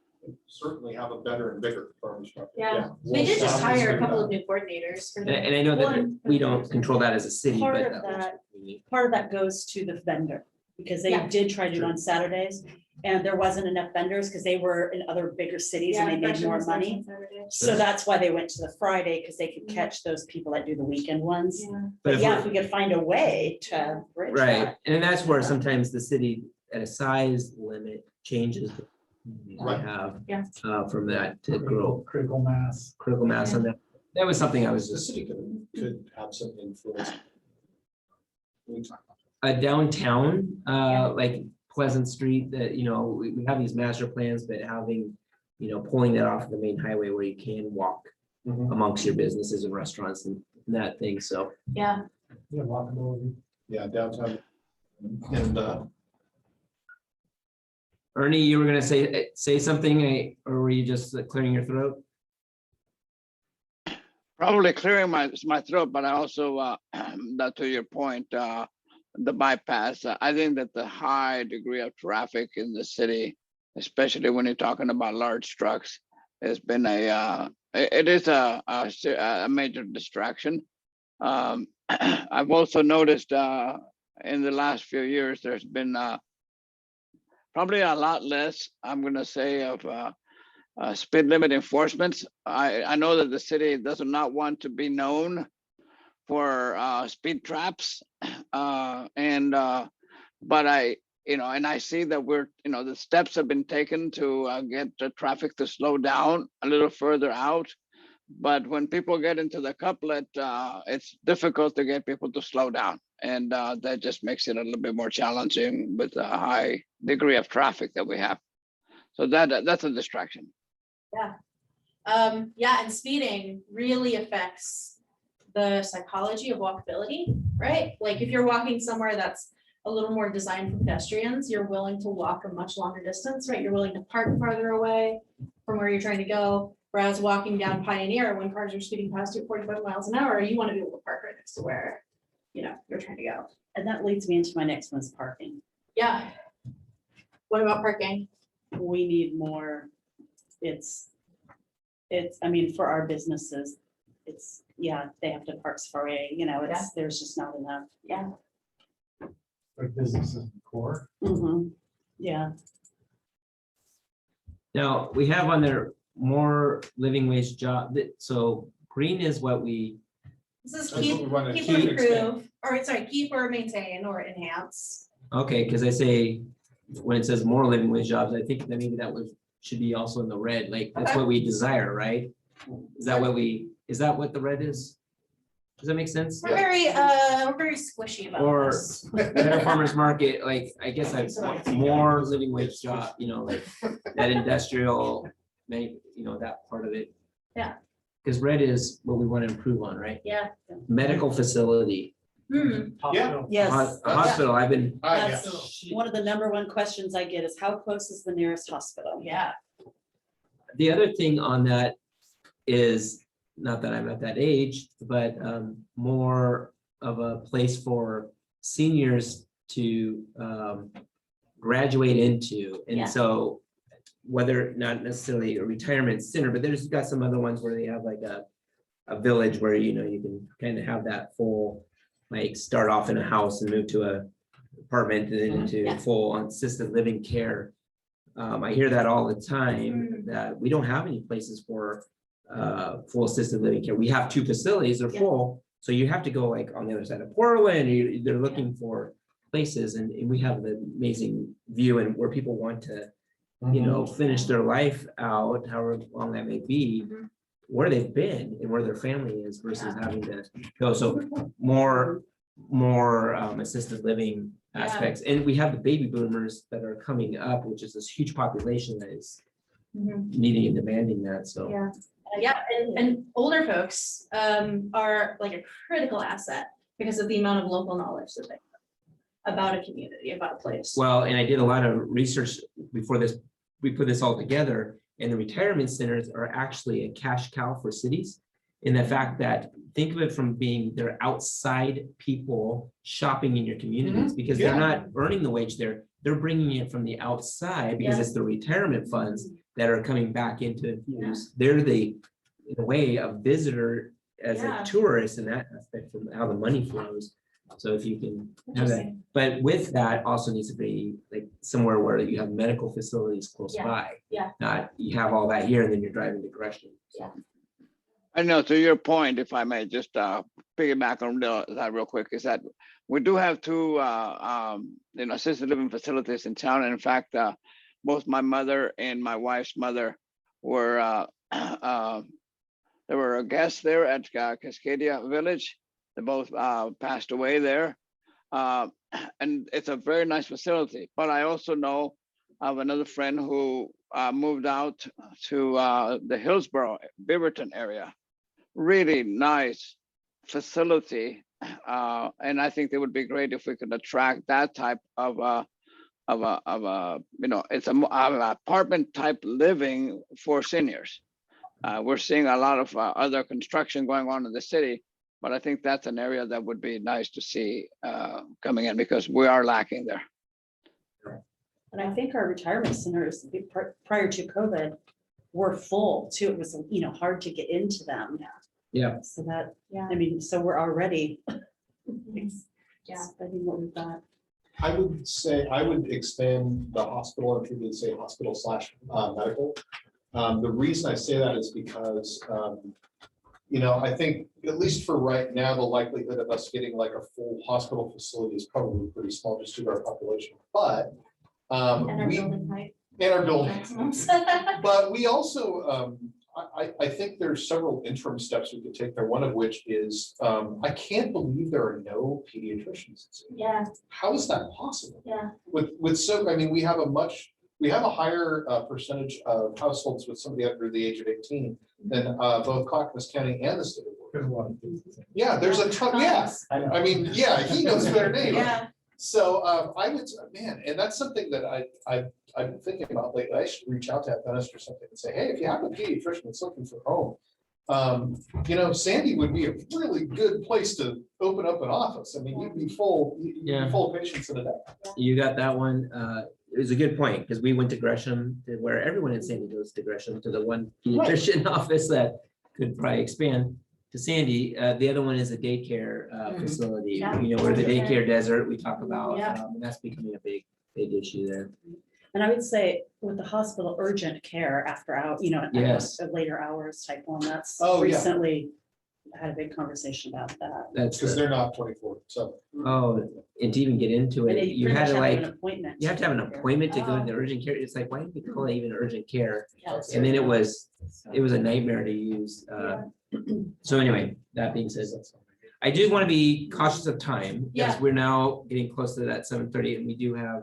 certainly have a better and bigger farmer's market. Yeah. They did just hire a couple of new coordinators for And the. and I know that One- we don't control that as a city, Part but. of Part of that goes to the vendor, because they Yeah. did try to do it on Saturdays, and there wasn't enough vendors, because they were in other bigger cities and they made more money. So that's why they went to the Friday, because they could catch those people that do the weekend ones. Yeah. But if yeah, we're- if we could find a way to bridge Right, that. and that's where sometimes the city at a size limit changes. We Right. have. Yeah. From that to grow Critical mass. critical mass on that. That was something I was The just, city could have some influence. We talk about downtown, like Pleasant Street, that, you know, we have these master plans, but having, you know, pulling that off the main highway where you can walk Mhm. amongst your businesses and restaurants and that thing, so. Yeah, Yeah, walkability. Yeah, downtown. And Ernie, you were gonna say something, or were you just clearing your throat? Probably clearing my throat, but I also, that to your point, the bypass, I think that the high degree of traffic in the city, especially when you're talking about large trucks, has been it is a major distraction. I've also noticed in the last few years, there's been probably a lot less, I'm gonna say, of speed limit enforcements. I know that the city does not want to be known for speed traps. But I see that the steps have been taken to get the traffic to slow down a little further out. But when people get into the couplet, it's difficult to get people to slow down. And that just makes it a little bit more challenging with the high degree of traffic that we have. So that's a distraction. yeah, and speeding really affects the psychology of walkability, right? Like if you're walking somewhere that's a little more designed for pedestrians, you're willing to walk a much longer distance, right? You're willing to park farther away from where you're trying to go. Whereas walking down Pioneer, when cars are speeding past you at 45 miles an hour, you want to be able to park right next to where, you're trying to go. And that leads me into my next one's parking. Yeah. What about parking? We need more. I mean, for our businesses, they have to park far away, there's just not enough. Yeah. Like businesses core. Yeah. Now, we have on there more living wage job, so green is what we, This is That's what keep, we wanna keep keep or expanding. improve, or sorry, keep or maintain or enhance. okay, because I say, when it says more living wage jobs, I think that maybe that should be also in the red, like, that's what we desire, right? Is that what the red is? Does that make sense? We're very squishy about Or this. better farmers market, like, I guess I want more living wage job, like that industrial, that part of it. Yeah. Because red is what we want to improve on, right? Yeah. Medical facility, Yeah. Yes. a hospital, I've been, Yeah. That's one of the number one questions I get is how close is the nearest hospital? Yeah. the other thing on that is, not that I'm at that age, but more of a place for seniors to graduate into. Yeah. And so whether not necessarily a retirement center, but there's got some other ones where they have like a village where, you can kind of have that full, like start off in a house and move to a apartment and then into Yeah. full assisted living care. I hear that all the time, that we don't have any places for full assisted living care. We have 2 facilities, they're Yeah. full. So you have to go like on the other side of Portland, they're looking for places, and we have an amazing view and where people want to, finish their life out, however long that may be, Mhm. where they've been and where their family is versus having to go. So more assisted living Yeah. aspects. And we have the baby boomers that are coming up, which is this huge population that is Mhm. needing and demanding that, so. Yeah. Yeah, and older folks are like a critical asset because of the amount of local knowledge that they have about a community, about a place. Well, and I did a lot of research before we put this all together, and the retirement centers are actually a cash cow for cities. In the fact that, think of it from being, they're outside people shopping in your communities, because they're Yeah. not earning the wage there. They're bringing it from the outside because Yeah. it's the retirement funds that are coming back into infuse. They're in a way, a visitor as Yeah. a tourist in that aspect from how the money flows. So if you can have that, Interesting. but with that also needs to be like somewhere where you have medical facilities close Yeah. by. Yeah. Not you have all that here and then you're driving to Gresham. I know, to your point, if I may just piggyback on that real quick, is that we do have 2 assisted living facilities in town. And in fact, both my mother and my wife's mother were they were a guest there at Cascadia Village. They both passed away there. and it's a very nice facility, but I also know I have another friend who moved out to the Hillsborough, Beaverton area. Really nice facility. And I think it would be great if we could attract that type of it's an apartment type living for seniors. We're seeing a lot of other construction going on in the city, but I think that's an area that would be nice to see coming in because we are lacking there. And I think our retirement centers prior to COVID were full too. It was, hard to get into them. Yeah. So that, Yeah. I mean, so we're already Yeah. spending what we've got. I would say, I would expand the hospital, if you would say hospital slash medical. The reason I say that is because, I think at least for right now, the likelihood of us getting like a full hospital facility is probably pretty small just due to our population, but And our we, building height. and our building. maximums. But we also, I think there's several interim steps we could take there, one of which is, I can't believe there are no pediatricians. Yeah, How is that possible? yeah, With so, I mean, we have a higher percentage of households with somebody under the age of 18 than both Clackamas County and the state of Oregon. Yeah, there's a ton, yeah, I mean, yeah, he knows their name. yeah, So I would, man, and that's something that I've been thinking about lately. I should reach out to that dentist or something and say, hey, if you have a pediatrician that's looking for home, Sandy would be a really good place to open up an office. I mean, you'd be full, Yeah. full of patients in a day. You got that one. It was a good point because we went to Gresham, to where everyone in Sandy goes to Gresham, to the one pediatrician office that could probably expand to Sandy. The other one is a daycare facility, Yeah. Where the daycare desert we talk about, Yeah. and that's becoming a big issue there. And I would say with the hospital urgent care after hour, Yes. later hours type one, that's Oh, yeah. recently had a big conversation about that. That's, Because they're not 24, so. and to even get into And it, then you pretty had much to have an like, appointment. you have to have an appointment to go Oh. into urgent care. It's like, why did we call it even urgent care? Yeah. And then it was a nightmare to use. So anyway, that being said, I do want to be cautious of time because Yeah. we're now getting close to that 7:30 and we do have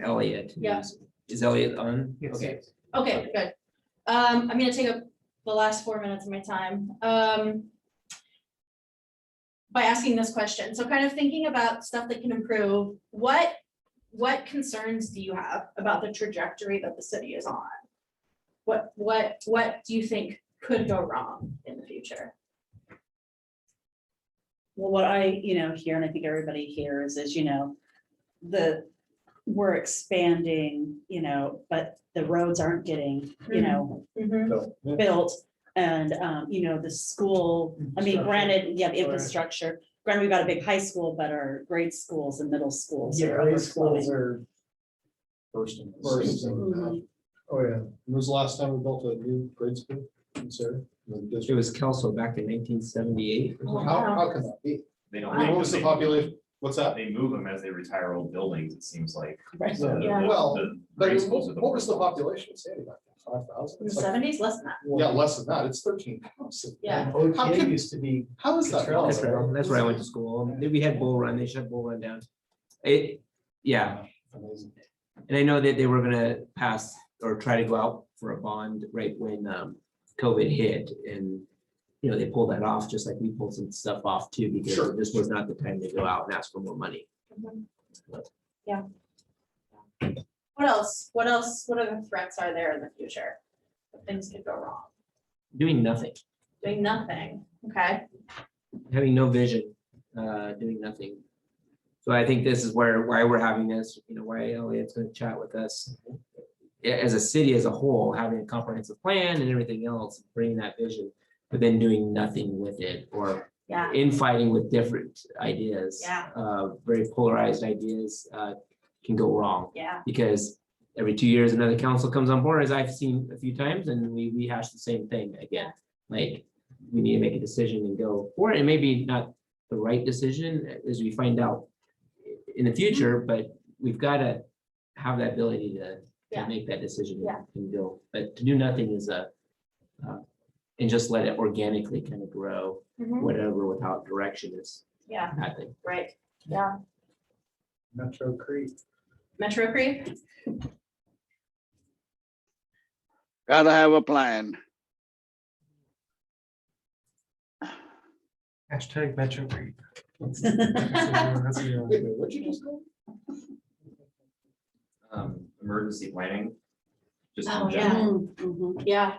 Elliot. Yeah. Is Elliot on? Yes. Okay. okay, good. I'm gonna take up the last 4 minutes of my time. By asking this question, so kind of thinking about stuff that can improve, what concerns do you have about the trajectory that the city is on? What do you think could go wrong in the future? Well, what I, hear, and I think everybody hears is, we're expanding, but the roads aren't getting, Mhm. built. And, the school, I mean, granted, the infrastructure, granted, we've got a big high school, but our grade schools and middle schools. Yeah, are grade schools overflowing. are First and. First. Mhm. Oh, yeah. When was the last time we built a new grade school? Sarah? It was Kelso back in 1978. Oh, How wow. can that be? They I don't. mean, what was the population? What's that? They move them as they retire old buildings, it seems like. Right. So the- Yeah. the- Well, the But grade schools are what was the ones. population of Sandy back then? 5,000? In the It's like- 70s, less than that. Yeah, less than that. It's 13,000. Yeah. How OTA can- used to be, How is that? Control. possible? That's where I went to school. We had Bull Run. They shut Bull Run down. Yeah. Amazing. And I know that they were gonna pass or try to go out for a bond right when COVID hit and, they pulled that off, just like we pulled some stuff off too, because Sure. this was not the time to go out and ask for more money. Yeah. What else? What other threats are there in the future? That things could go wrong, Doing nothing, doing nothing, okay? having no vision, doing nothing. So I think this is why we're having this, why Elliot's gonna chat with us. As a city as a whole, having a comprehensive plan and everything else, bringing that vision, but then doing nothing with it or Yeah, infighting with different ideas. Yeah. Very polarized ideas can go wrong yeah, because every 2 years another council comes on board, as I've seen a few times, and we rehash the same thing again. Like, we need to make a decision and go for it. It may be not the right decision as we find out in the future, but we've got to have that ability to Yeah. make that decision Yeah. and go. But to do nothing is and just let it organically kind of grow, Mhm. whatever, without direction is yeah, a bad thing. right, yeah. Metro Creek. Metro Creek? Gotta have a plan. Hashtag Metro Creek. Wait a minute, what'd you just call? Emergency planning. Just Oh, in yeah. general. Mhm. Yeah,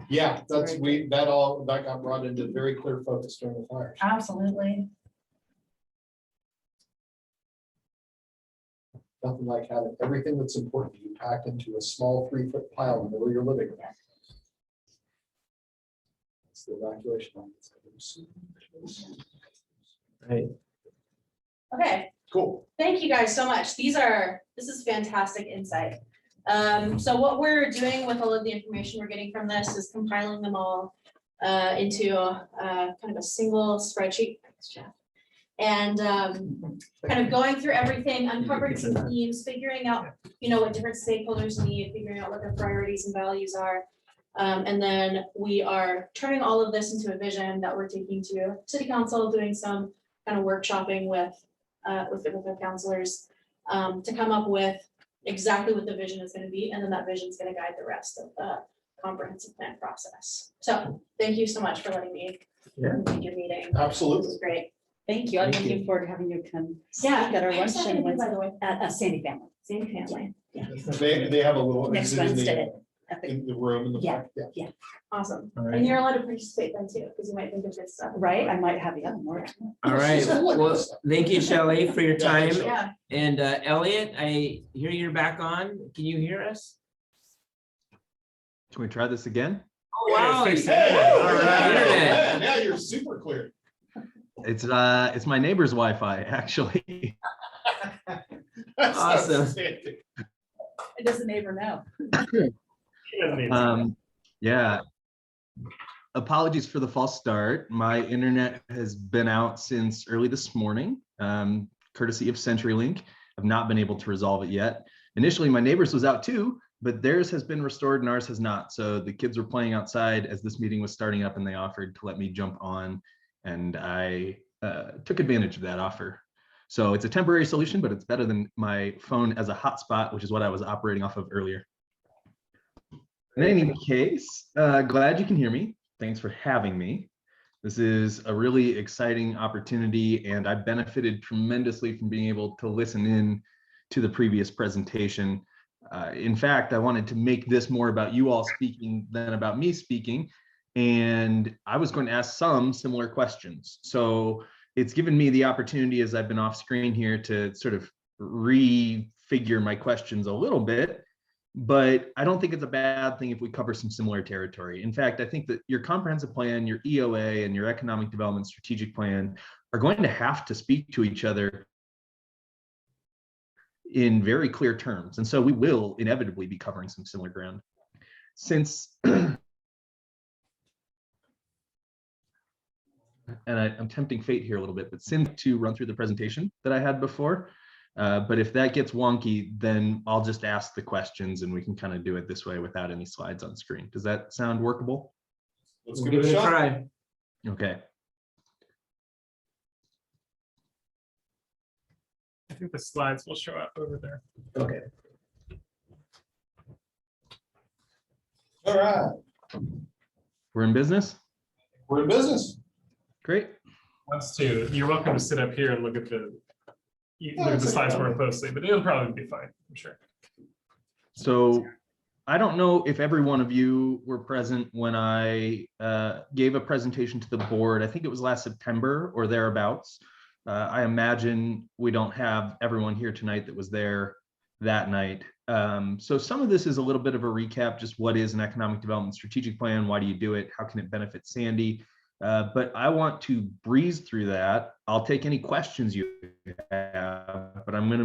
Yeah, that got brought into very clear focus during the fires. absolutely. Nothing like having everything that's important to you packed into a small 3-foot pile in the middle of your living room. It's the evacuation. Right. Okay, Cool. thank you guys so much. This is fantastic insight. So what we're doing with all of the information we're getting from this is compiling them all into kind of a single spreadsheet. Thanks, Jeff. And kind of going through everything, uncovering some themes, figuring out, what different stakeholders need, figuring out what their priorities and values are. And then we are turning all of this into a vision that we're taking to city council, doing some kind of workshopping with the counselors to come up with exactly what the vision is going to be, and then that vision is going to guide the rest of the comprehensive plan process. So thank you so much for letting me take your meeting. This Absolutely. is great. Thank you. I'm Thank you. looking forward to having you come Yeah. speak at our Who's that luncheon gonna be, by the Wednesday way? at Sandy Family. Same family. They have a little. Next exhibit in the- Wednesday. at the- In the room in the Yeah. back, yeah. Awesome. All right. And you're allowed to participate then too, because you might think of good stuff. Right, I might have the other more. All right. Well, thank you, Shelley, for your Yeah, time. thanks, Shelley. Yeah. And Elliot, I hear you're back on. Can you hear us? Can we try this again? Oh, wow. fix it. All right. Yeah, now you're super clear. It's my neighbor's Wi-Fi, actually. That's Awesome. outstanding. It does the neighbor know. Yeah. Apologies for the false start. My internet has been out since early this morning, courtesy of CenturyLink. I've not been able to resolve it yet. Initially, my neighbor's was out too, but theirs has been restored and ours has not. So the kids were playing outside as this meeting was starting up, and they offered to let me jump on, and I took advantage of that offer. So it's a temporary solution, but it's better than my phone as a hotspot, which is what I was operating off of earlier. In any case, glad you can hear me. Thanks for having me. This is a really exciting opportunity, and I benefited tremendously from being able to listen in to the previous presentation. In fact, I wanted to make this more about you all speaking than about me speaking, and I was going to ask some similar questions. So it's given me the opportunity, as I've been off screen here, to sort of refigure my questions a little bit. But I don't think it's a bad thing if we cover some similar territory. In fact, I think that your comprehensive plan, your EOA, and your economic development strategic plan are going to have to speak to each other in very clear terms. And so we will inevitably be covering some similar ground. Since, and I'm tempting fate here a little bit, but since to run through the presentation that I had before, but if that gets wonky, then I'll just ask the questions and we can kind of do it this way without any slides on screen. Does that sound workable? Let's We'll give it a shot. try. Okay. I think the slides will show up over there. Okay. All right, We're in business? we're in business. Great. Wants to, you're welcome to sit up here and look at the slides more closely, but it'll probably be fine, I'm sure. So I don't know if every one of you were present when I gave a presentation to the board. I think it was last September or thereabouts. I imagine we don't have everyone here tonight that was there that night. So some of this is a little bit of a recap, just what is an economic development strategic plan? Why do you do it? How can it benefit Sandy? But I want to breeze through that. I'll take any questions you have, but I'm going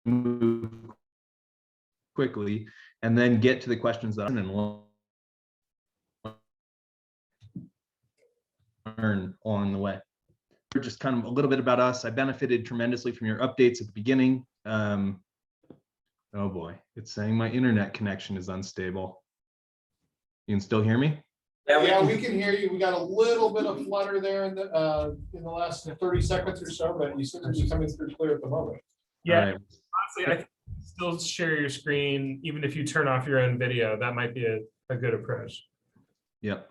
to move quickly and then get to the questions that I'm learn along the way. Just kind of a little bit about us. I benefited tremendously from your updates at the beginning. Oh boy, it's saying my internet connection is unstable. You can still hear me? Yeah, we can hear you. We got a little bit of flutter there in the last 30 seconds or so, but you seem to be coming through clear at the moment. Yeah, right. honestly, I think still share your screen, even if you turn off your own video, that might be a good approach. Yep.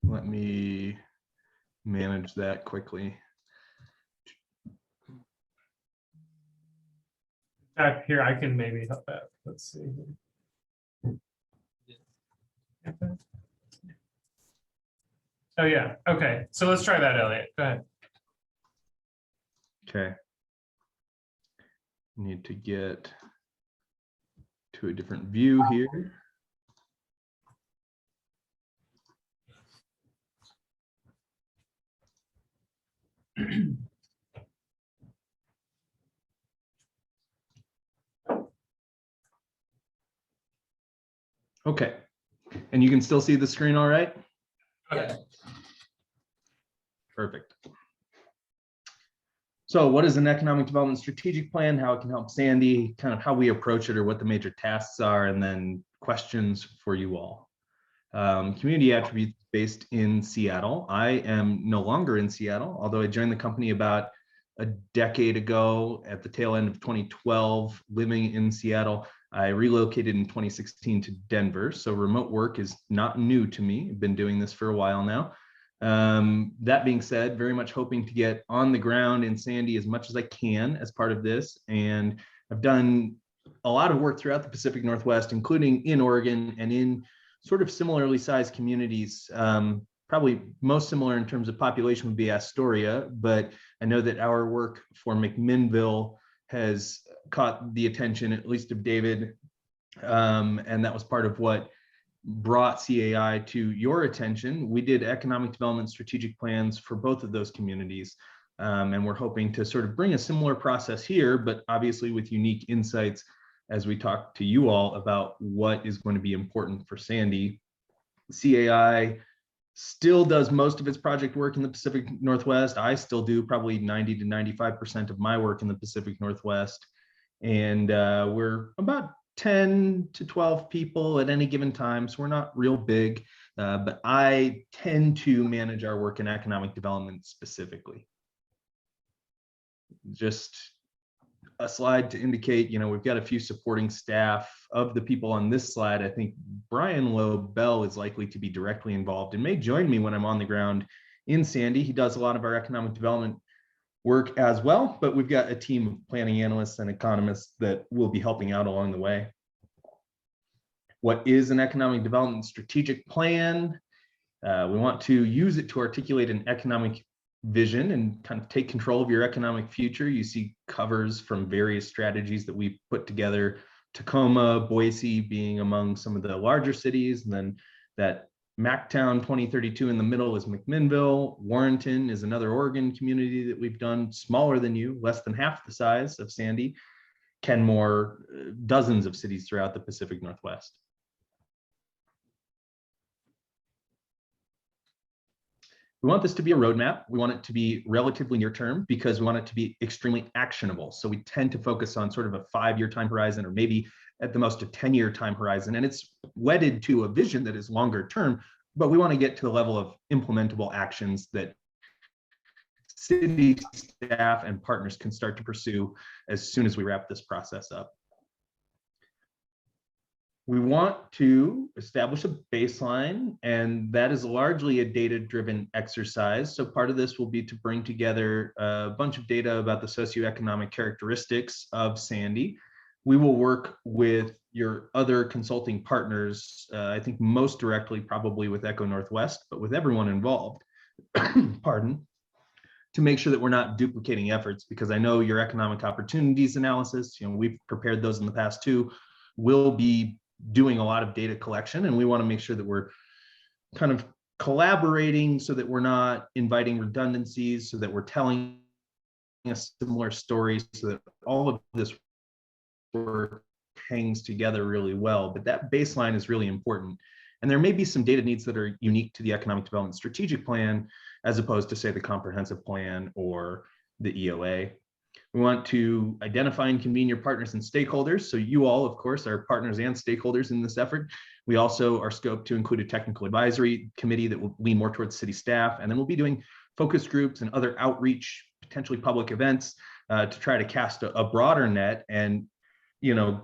Let me manage that quickly. Here, I can maybe help out. Let's see. Oh, yeah. Okay. So let's try that, Elliot. Go ahead. Okay. Need to get to a different view here. Okay. And you can still see the screen all right? Okay. Perfect. So what is an economic development strategic plan, how it can help Sandy, kind of how we approach it or what the major tasks are, and then questions for you all. Community attributes based in Seattle. I am no longer in Seattle, although I joined the company about a decade ago at the tail end of 2012, living in Seattle. I relocated in 2016 to Denver. So remote work is not new to me. I've been doing this for a while now. That being said, very much hoping to get on the ground in Sandy as much as I can as part of this. And I've done a lot of work throughout the Pacific Northwest, including in Oregon and in sort of similarly sized communities. Probably most similar in terms of population would be Astoria, but I know that our work for McMinnville has caught the attention, at least of David. And that was part of what brought CAI to your attention. We did economic development strategic plans for both of those communities. And we're hoping to sort of bring a similar process here, but obviously with unique insights as we talk to you all about what is going to be important for Sandy. CAI still does most of its project work in the Pacific Northwest. I still do probably 90 to 95% of my work in the Pacific Northwest. And we're about 10 to 12 people at any given time, so we're not real big, but I tend to manage our work in economic development specifically. Just a slide to indicate, we've got a few supporting staff. Of the people on this slide, I think Brian Lobel is likely to be directly involved and may join me when I'm on the ground in Sandy. He does a lot of our economic development work as well, but we've got a team of planning analysts and economists that will be helping out along the way. What is an economic development strategic plan? We want to use it to articulate an economic vision and kind of take control of your economic future. You see covers from various strategies that we put together, Tacoma, Boise being among some of the larger cities, and then that MacTown 2032 in the middle is McMinnville. Warrenton is another Oregon community that we've done, smaller than you, less than half the size of Sandy. Kenmore, dozens of cities throughout the Pacific Northwest. We want this to be a roadmap. We want it to be relatively near term because we want it to be extremely actionable. So we tend to focus on sort of a 5-year time horizon, or maybe at the most a 10-year time horizon. And it's wedded to a vision that is longer term, but we want to get to the level of implementable actions that city staff and partners can start to pursue as soon as we wrap this process up. We want to establish a baseline, and that is largely a data-driven exercise. So part of this will be to bring together a bunch of data about the socioeconomic characteristics of Sandy. We will work with your other consulting partners, I think most directly probably with Echo Northwest, but with everyone involved, pardon, to make sure that we're not duplicating efforts, because I know your economic opportunities analysis, we've prepared those in the past too, will be doing a lot of data collection, and we want to make sure that we're kind of collaborating so that we're not inviting redundancies, so that we're telling a similar story, so that all of this work hangs together really well. But that baseline is really important. And there may be some data needs that are unique to the economic development strategic plan, as opposed to, say, the comprehensive plan or the EOA. We want to identify and convene your partners and stakeholders. So you all, of course, are partners and stakeholders in this effort. We also are scoped to include a technical advisory committee that will lean more towards city staff. And then we'll be doing focus groups and other outreach, potentially public events to try to cast a broader net and, you know,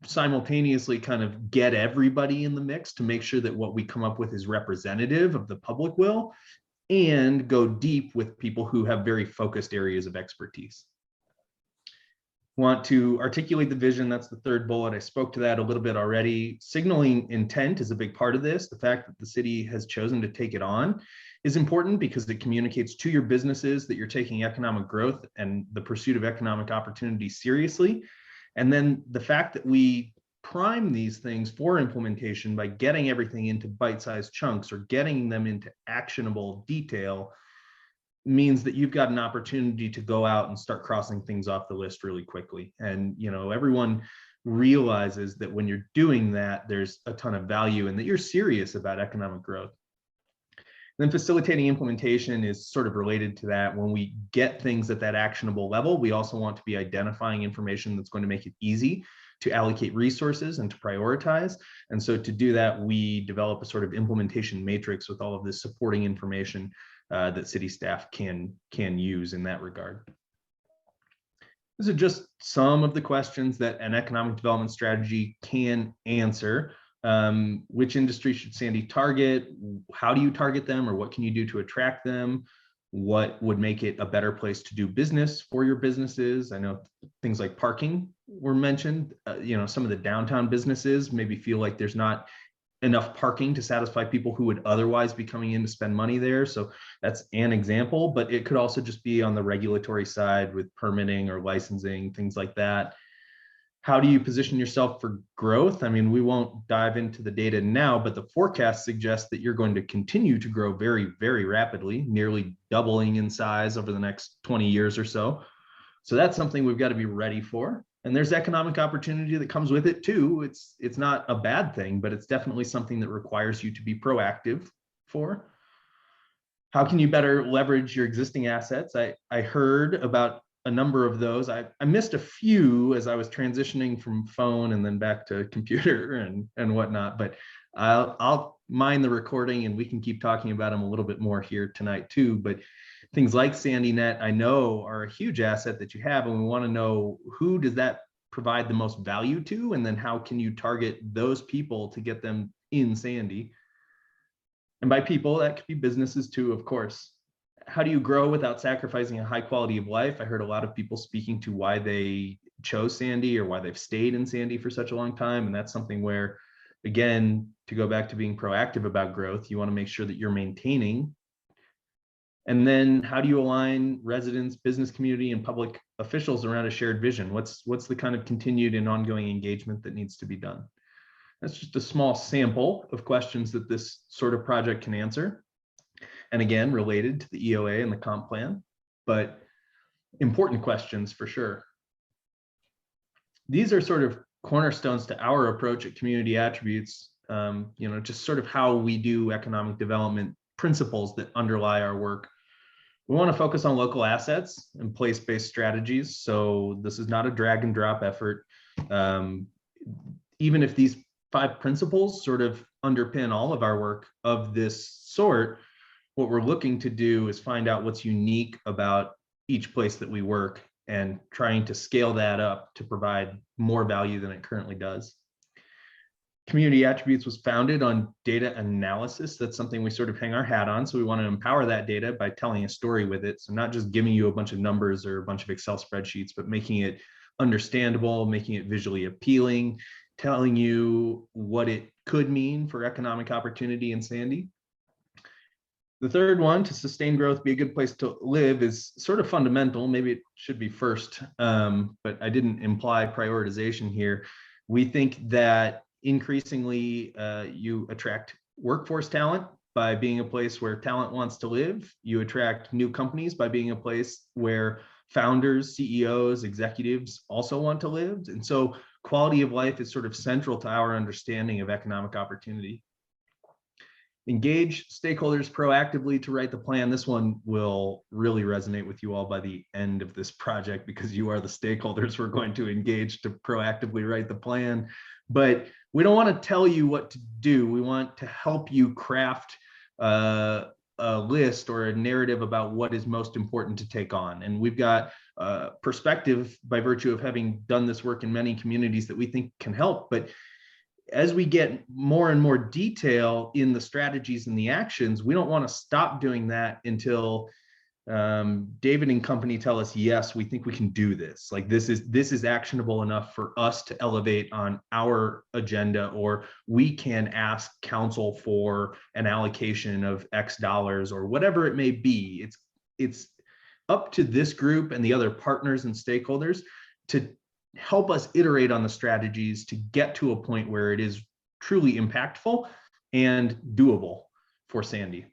simultaneously kind of get everybody in the mix to make sure that what we come up with is representative of the public will, and go deep with people who have very focused areas of expertise. Want to articulate the vision. That's the third bullet. I spoke to that a little bit already. Signaling intent is a big part of this. The fact that the city has chosen to take it on is important because it communicates to your businesses that you're taking economic growth and the pursuit of economic opportunity seriously. And then the fact that we prime these things for implementation by getting everything into bite-sized chunks or getting them into actionable detail means that you've got an opportunity to go out and start crossing things off the list really quickly. And, you know, everyone realizes that when you're doing that, there's a ton of value and that you're serious about economic growth. Then facilitating implementation is sort of related to that. When we get things at that actionable level, we also want to be identifying information that's going to make it easy to allocate resources and to prioritize. And so to do that, we develop a sort of implementation matrix with all of this supporting information that city staff can use in that regard. These are just some of the questions that an economic development strategy can answer. Which industry should Sandy target? How do you target them, or what can you do to attract them? What would make it a better place to do business for your businesses? I know things like parking were mentioned. You know, some of the downtown businesses maybe feel like there's not enough parking to satisfy people who would otherwise be coming in to spend money there. So that's an example, but it could also just be on the regulatory side with permitting or licensing, things like that. How do you position yourself for growth? I mean, we won't dive into the data now, but the forecast suggests that you're going to continue to grow very, very rapidly, nearly doubling in size over the next 20 years or so. So that's something we've got to be ready for. And there's economic opportunity that comes with it too. It's not a bad thing, but it's definitely something that requires you to be proactive for. How can you better leverage your existing assets? I heard about a number of those. I missed a few as I was transitioning from phone and then back to computer and whatnot, but I'll mine the recording and we can keep talking about them a little bit more here tonight too. But things like SandyNet, I know, are a huge asset that you have, and we want to know who does that provide the most value to, and then how can you target those people to get them in Sandy? And by people, that could be businesses too, of course. How do you grow without sacrificing a high quality of life? I heard a lot of people speaking to why they chose Sandy or why they've stayed in Sandy for such a long time. And that's something where, again, to go back to being proactive about growth, you want to make sure that you're maintaining. And then how do you align residents, business community, and public officials around a shared vision? What's the kind of continued and ongoing engagement that needs to be done? That's just a small sample of questions that this sort of project can answer. And again, related to the EOA and the comp plan, but important questions for sure. These are sort of cornerstones to our approach at Community Attributes, you know, just sort of how we do economic development principles that underlie our work. We want to focus on local assets and place-based strategies. So this is not a drag and drop effort. Even if these 5 principles sort of underpin all of our work of this sort, what we're looking to do is find out what's unique about each place that we work and trying to scale that up to provide more value than it currently does. Community Attributes was founded on data analysis. That's something we sort of hang our hat on. So we want to empower that data by telling a story with it. So not just giving you a bunch of numbers or a bunch of Excel spreadsheets, but making it understandable, making it visually appealing, telling you what it could mean for economic opportunity in Sandy. The third one, to sustain growth, be a good place to live, is sort of fundamental. Maybe it should be first, but I didn't imply prioritization here. We think that increasingly you attract workforce talent by being a place where talent wants to live. You attract new companies by being a place where founders, CEOs, executives also want to live. And so quality of life is sort of central to our understanding of economic opportunity. Engage stakeholders proactively to write the plan. This one will really resonate with you all by the end of this project because you are the stakeholders we're going to engage to proactively write the plan. But we don't want to tell you what to do. We want to help you craft a a list or a narrative about what is most important to take on. And we've got perspective by virtue of having done this work in many communities that we think can help. But as we get more and more detail in the strategies and the actions, we don't want to stop doing that until David and company tell us, yes, we think we can do this. Like this is actionable enough for us to elevate on our agenda, or we can ask council for an allocation of X dollars or whatever it may be. It's up to this group and the other partners and stakeholders to help us iterate on the strategies to get to a point where it is truly impactful and doable for Sandy.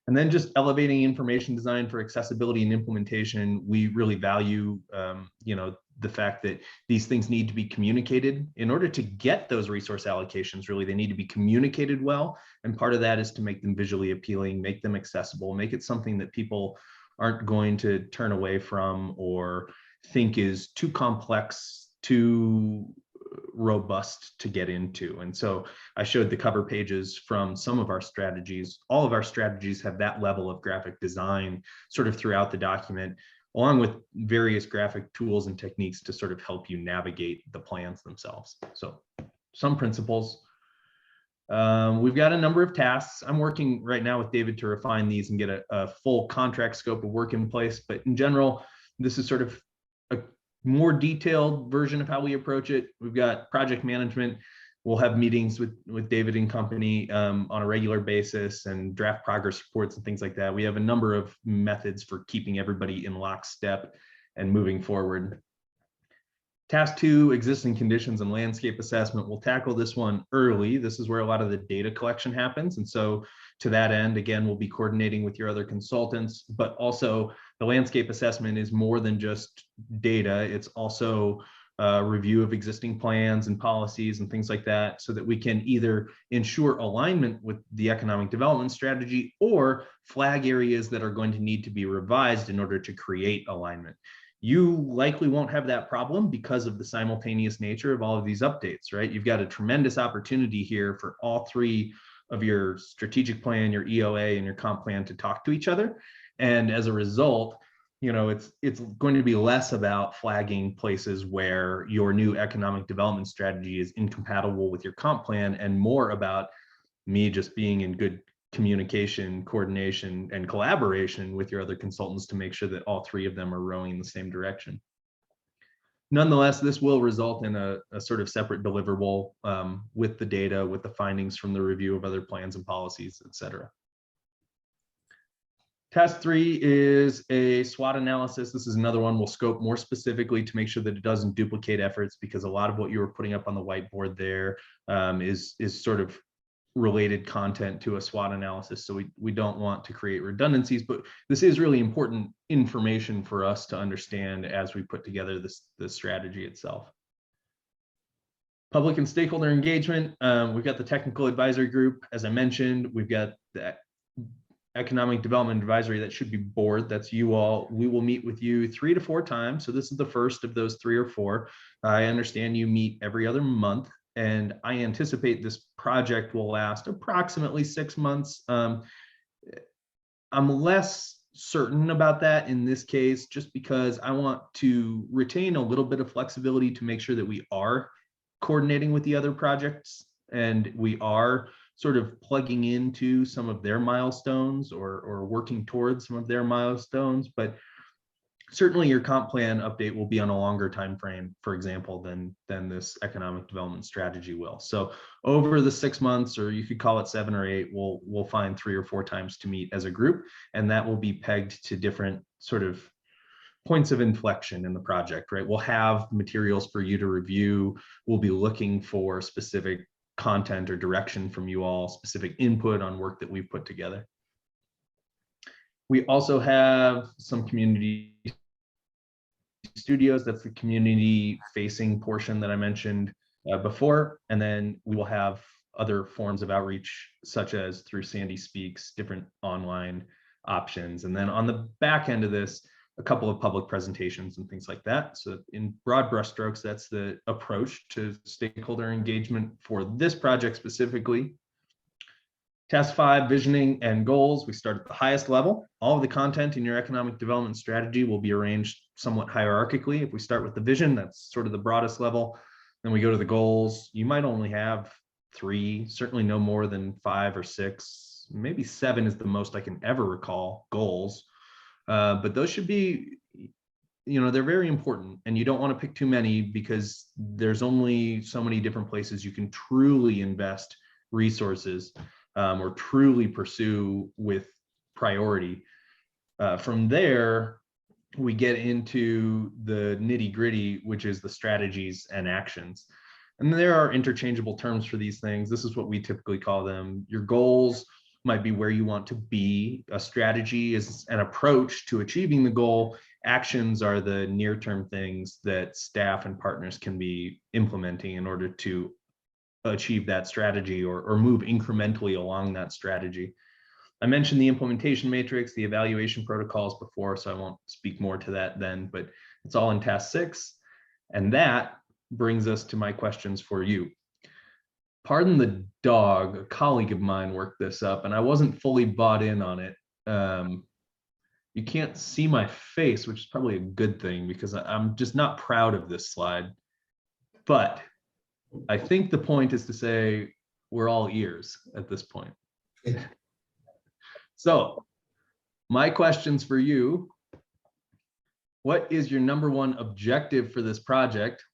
And then just elevating information design for accessibility and implementation. We really value, the fact that these things need to be communicated in order to get those resource allocations. Really, they need to be communicated well. And part of that is to make them visually appealing, make them accessible, make it something that people aren't going to turn away from or think is too complex, too robust to get into. And so I showed the cover pages from some of our strategies. All of our strategies have that level of graphic design sort of throughout the document, along with various graphic tools and techniques to sort of help you navigate the plans themselves. So some principles. We've got a number of tasks. I'm working right now with David to refine these and get a full contract scope of work in place. But in general, this is sort of a more detailed version of how we approach it. We've got project management. We'll have meetings with David and company on a regular basis and draft progress reports and things like that. We have a number of methods for keeping everybody in lockstep and moving forward. Task 2, existing conditions and landscape assessment. We'll tackle this one early. This is where a lot of the data collection happens. And so to that end, again, we'll be coordinating with your other consultants, but also the landscape assessment is more than just data. It's also a review of existing plans and policies and things like that, so that we can either ensure alignment with the economic development strategy or flag areas that are going to need to be revised in order to create alignment. You likely won't have that problem because of the simultaneous nature of all of these updates, right? You've got a tremendous opportunity here for all three of your strategic plan, your EOA, and your comp plan to talk to each other. And as a result, it's going to be less about flagging places where your new economic development strategy is incompatible with your comp plan, and more about me just being in good communication, coordination, and collaboration with your other consultants to make sure that all three of them are rowing in the same direction. Nonetheless, this will result in a sort of separate deliverable with the data, with the findings from the review of other plans and policies, et cetera. Task 3 is a SWOT analysis. This is another one we'll scope more specifically to make sure that it doesn't duplicate efforts, because a lot of what you were putting up on the whiteboard there is sort of related content to a SWOT analysis. So we don't want to create redundancies, but this is really important information for us to understand as we put together the strategy itself. Public and stakeholder engagement. We've got the technical advisory group. As I mentioned, we've got the economic development advisory. That should be board. That's you all. We will meet with you 3 to 4 times. So this is the first of those 3 or 4. I understand you meet every other month, and I anticipate this project will last approximately 6 months. I'm less certain about that in this case, just because I want to retain a little bit of flexibility to make sure that we are coordinating with the other projects and we are sort of plugging into some of their milestones or working towards some of their milestones. But certainly your comp plan update will be on a longer time frame, for example, than this economic development strategy will. So over the 6 months, or you could call it 7 or 8, we'll find 3 or 4 times to meet as a group, and that will be pegged to different sort of points of inflection in the project, right? We'll have materials for you to review. We'll be looking for specific content or direction from you all, specific input on work that we've put together. We also have some community studios. That's the community facing portion that I mentioned before. And then we will have other forms of outreach, such as through Sandy Speaks, different online options. And then on the back end of this, a couple of public presentations and things like that. So in broad brushstrokes, that's the approach to stakeholder engagement for this project specifically. Task 5, visioning and goals. We start at the highest level. All of the content in your economic development strategy will be arranged somewhat hierarchically. If we start with the vision, that's sort of the broadest level. Then we go to the goals. You might only have 3, certainly no more than 5 or 6, maybe 7 is the most I can ever recall goals. But those should be, they're very important, and you don't want to pick too many because there's only so many different places you can truly invest resources or truly pursue with priority. From there, we get into the nitty gritty, which is the strategies and actions. And there are interchangeable terms for these things. This is what we typically call them. Your goals might be where you want to be. A strategy is an approach to achieving the goal. Actions are the near-term things that staff and partners can be implementing in order to achieve that strategy or move incrementally along that strategy. I mentioned the implementation matrix, the evaluation protocols before, so I won't speak more to that then, but it's all in task 6. And that brings us to my questions for you. Pardon the dog, a colleague of mine worked this up and I wasn't fully bought in on it. You can't see my face, which is probably a good thing because I'm just not proud of this slide. But I think the point is to say we're all ears at this point. So my questions for you: what is your number one objective for this project?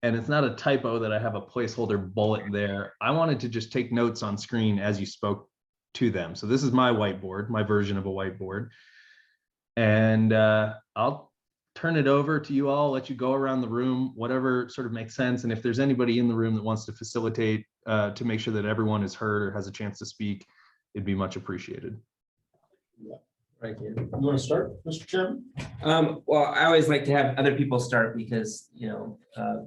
And it's not a typo that I have a placeholder bullet there. I wanted to just take notes on screen as you spoke to them. So this is my whiteboard, my version of a whiteboard. And I'll turn it over to you all, let you go around the room, whatever sort of makes sense. And if there's anybody in the room that wants to facilitate to make sure that everyone is heard or has a chance to speak, it'd be much appreciated. Right here. You want to start, Mr. Chairman? Well, I always like to have other people start because,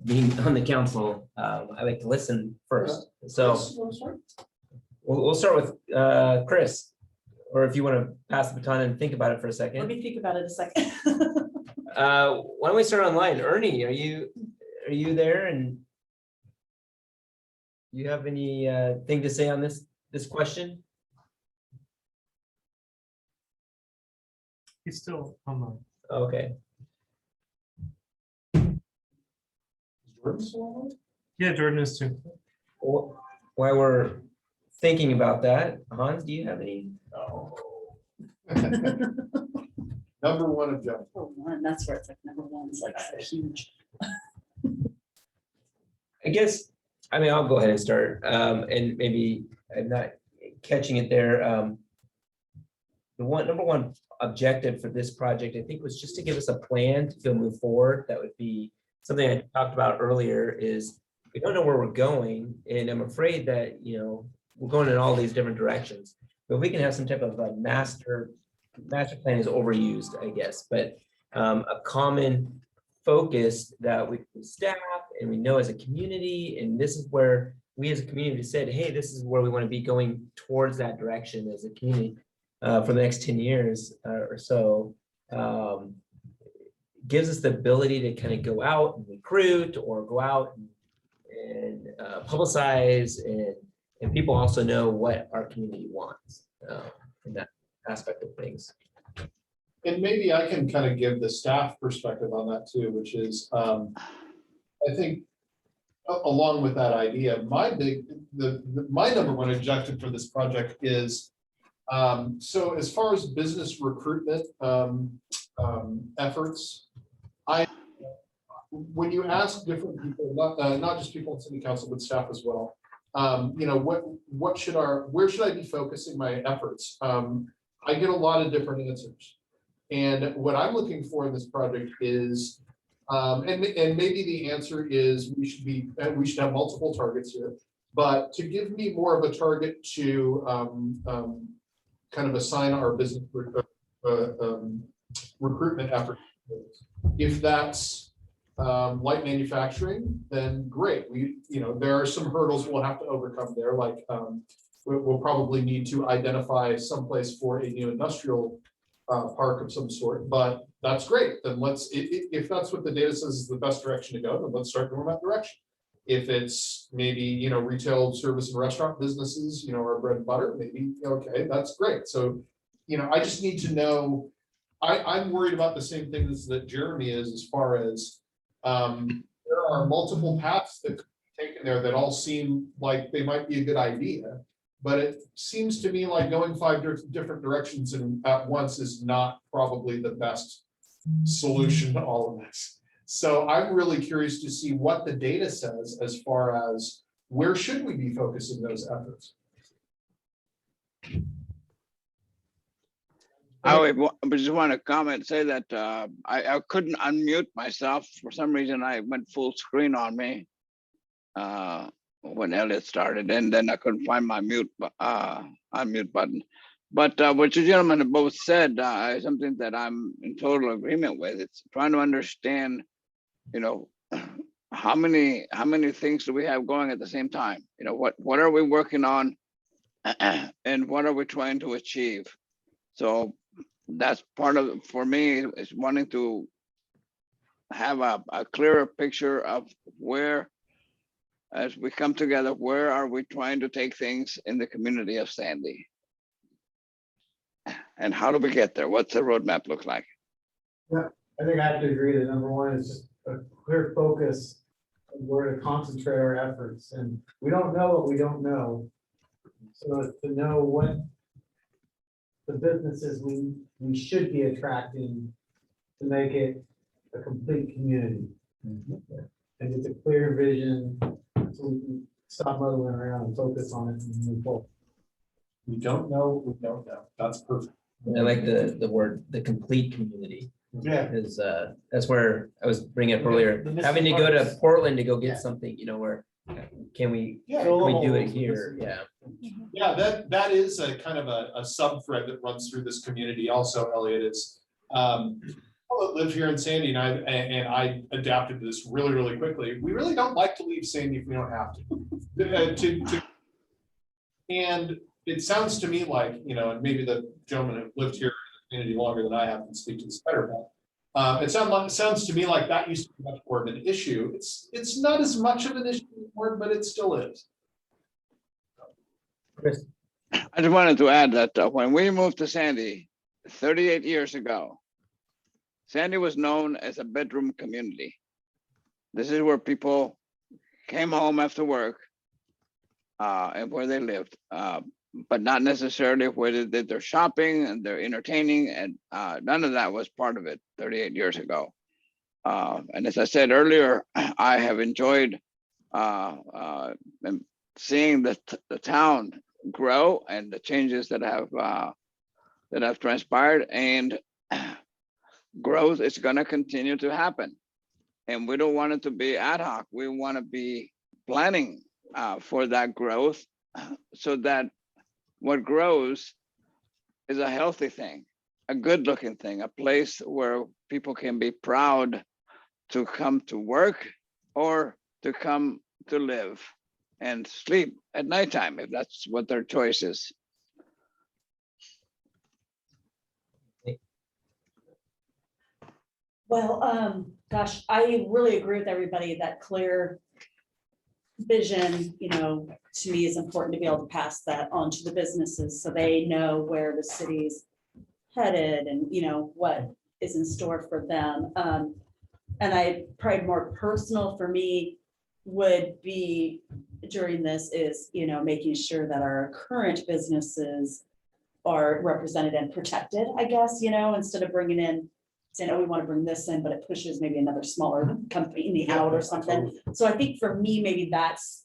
being on the council, I like to listen first. So Chris, you want to start? we'll start with Chris, or if you want to pass the baton and think about it for a Let second. me think about it a second. Why don't we start online? Ernie, are you there, and you have any thing to say on this question? He's still online. Okay. Jordan still on? Yeah, Jordan is too. Well, while we're thinking about that, Hans, do you have any? No. Number one objective. Oh, one, that's where it's like number one's like so huge. I guess, I'll go ahead and start, and maybe I'm not catching it there. The number one objective for this project, I think, was just to give us a plan to go move forward. That would be something I talked about earlier, is we don't know where we're going, and I'm afraid that, we're going in all these different directions. But we can have some type of a master plan is overused, I guess, but a common focus that we staff and we know as a community, and this is where we as a community said, hey, this is where we want to be going towards that direction as a community for the next 10 years or so. Gives us the ability to kind of go out and recruit, or go out and publicize, and people also know what our community wants in that aspect of things. And maybe I can kind of give the staff perspective on that too, which is, I think, along with that idea, my number one objective for this project is, so as far as business recruitment efforts, when you ask different people, not just people in city council, but staff as well, where should I be focusing my efforts? I get a lot of different answers. And what I'm looking for in this project is, and maybe the answer is we should have multiple targets here, but to give me more of a target to kind of assign our business recruitment effort. If that's light manufacturing, then great. There are some hurdles we'll have to overcome there, like we'll probably need to identify someplace for a new industrial park of some sort, but that's great. Then if that's what the data says is the best direction to go, then let's start going that direction. If it's maybe, you know, retail service and restaurant businesses, you know, our bread and butter, maybe, okay, that's great. So, you know, I just need to know, I'm worried about the same things that Jeremy is as far as, there are multiple paths that could be taken there that all seem like they might be a good idea. But it seems to me like going five different directions at once is not probably the best solution to all of this. So I'm really curious to see what the data says as far as where should we be focusing those efforts? But just want to comment, say that I couldn't unmute myself. For some reason, I went full screen on me when Elliot started, and then I couldn't find my unmute button. But what you gentlemen have both said is something that I'm in total agreement with. It's trying to understand, you know, how many things do we have going at the same time? You know, what are we working on, and what are we trying to achieve? So that's part of, for me, is wanting to have a clearer picture of where, as we come together, where are we trying to take things in the community of Sandy? And how do we get there? What's the roadmap look like? I think I have to agree that number one is just a clear focus of where to concentrate our efforts, and we don't know what we don't know. So to know what the businesses we should be attracting to make it a complete community. And it's a clear vision, so we can stop muddling around and focus on it and move forward. We don't know, we don't know. That's perfect. I like the word, the complete community. Yeah. Because that's where I was bringing up earlier, The missing having to go to parts. Portland to go get Yeah. something, you know, where can we Yeah. do it Fill the here? holes. Yeah. Yeah, that is a kind of a sub thread that runs through this community also, Elliot, is people that live here in Sandy, and I adapted to this really, really quickly. We really don't like to leave Sandy if we don't have to. And it sounds to me like, you know, and maybe the gentleman who lived here in the community longer than I have can speak to this better, but it sounds to me like that used to be much more of an issue. It's not as much of an issue anymore, but it still is. Chris, I just wanted to add that when we moved to Sandy 38 years ago, Sandy was known as a bedroom community. This is where people came home after work and where they lived, but not necessarily where they did their shopping and their entertaining, and none of that was part of it 38 years ago. And as I said earlier, I have enjoyed seeing the town grow and the changes that have transpired, and growth is going to continue to happen. And we don't want it to be ad hoc. We want to be planning for that growth, so that what grows is a healthy thing, a good looking thing, a place where people can be proud to come to work or to come to live and sleep at nighttime, if that's what their choice is. Well, gosh, I really agree with everybody that clear vision, you know, to me is important to be able to pass that on to the businesses so they know where the city's headed and, you know, what is in store for them. And I probably more personal for me would be during this is, you know, making sure that our current businesses are represented and protected, I guess, you know, instead of bringing in, saying, oh, we want to bring this in, but it pushes maybe another smaller company out or something. So I think for me, maybe that's,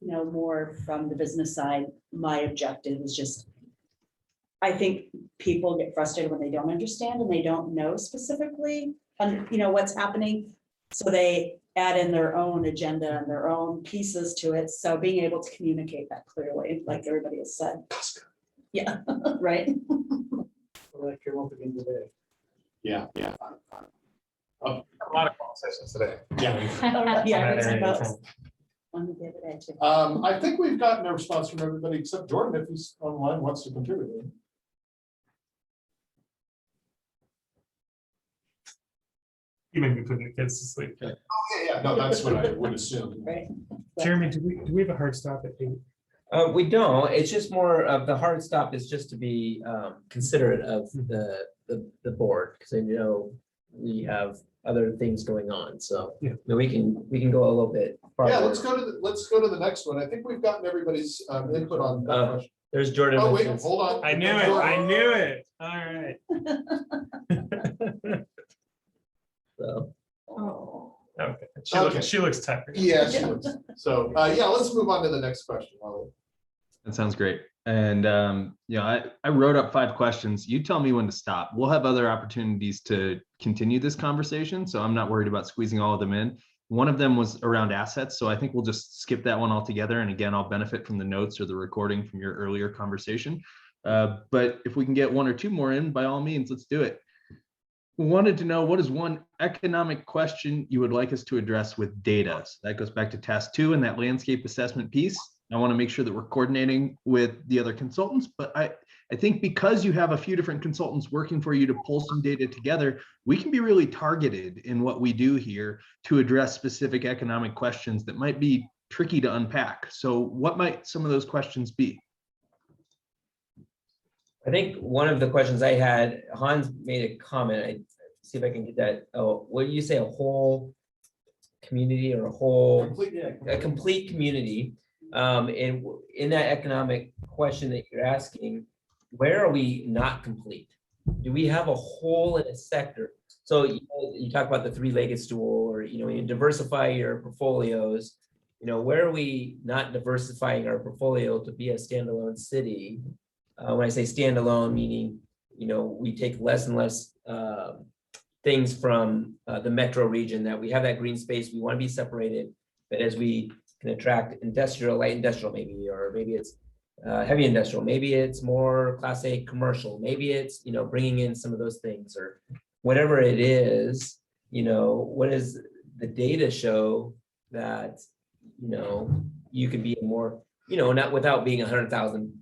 you know, more from the business side. My objective is just, I think people get frustrated when they don't understand and they don't know specifically, you know, what's happening. So they add in their own agenda and their own pieces to it. So being able to communicate that clearly, like everybody has said. Yeah, right. Like you're once again today. Yeah. A lot of conversations today. Yeah. Yeah, it's about- one the other day too. I think we've gotten a response from everybody except Jordan, if he's online, wants to contribute. Even you put the kids to sleep. Yeah, no, that's what I would assume. Right. Jeremy, do we have a hard stop at 8? We don't, it's just more of the hard stop is just to be considerate of the board, because I know we have other things going on, so. Yeah. We can go a little bit farther. Yeah, let's go to the next one. I think we've gotten everybody's input on that question. There's Jordan. Oh, wait, Vincent's- hold on. I knew it, I knew it. All right. So, Okay, Okay. she looks tired. Yeah, she was. So, yeah, let's move on to the next question. That sounds great. And I wrote up 5 questions. You tell me when to stop. We'll have other opportunities to continue this conversation, so I'm not worried about squeezing all of them in. One of them was around assets, so I think we'll just skip that one altogether. And again, I'll benefit from the notes or the recording from your earlier conversation. But if we can get 1 or 2 more in, by all means, let's do it. Wanted to know, what is one economic question you would like us to address with data? So that goes back to task 2 and that landscape assessment piece. I want to make sure that we're coordinating with the other consultants, but I think because you have a few different consultants working for you to pull some data together, we can be really targeted in what we do here to address specific economic questions that might be tricky to unpack. So what might some of those questions be? I think one of the questions I had, Hans made a comment, I see if I can get that. Oh, what do you say, a whole community or a complete community? And in that economic question that you're asking, where are we not complete? Do we have a hole in a sector? So you talk about the 3-legged stool, or you diversify your portfolios. Where are we not diversifying our portfolio to be a standalone city? When I say standalone, meaning we take less and less things from the metro region, that we have that green space. We want to be separated, but as we can attract industrial, light industrial maybe, or maybe it's heavy industrial, maybe it's more class A commercial, maybe it's bringing in some of those things, or whatever it is. What does the data show that you could be more, not without being 100,000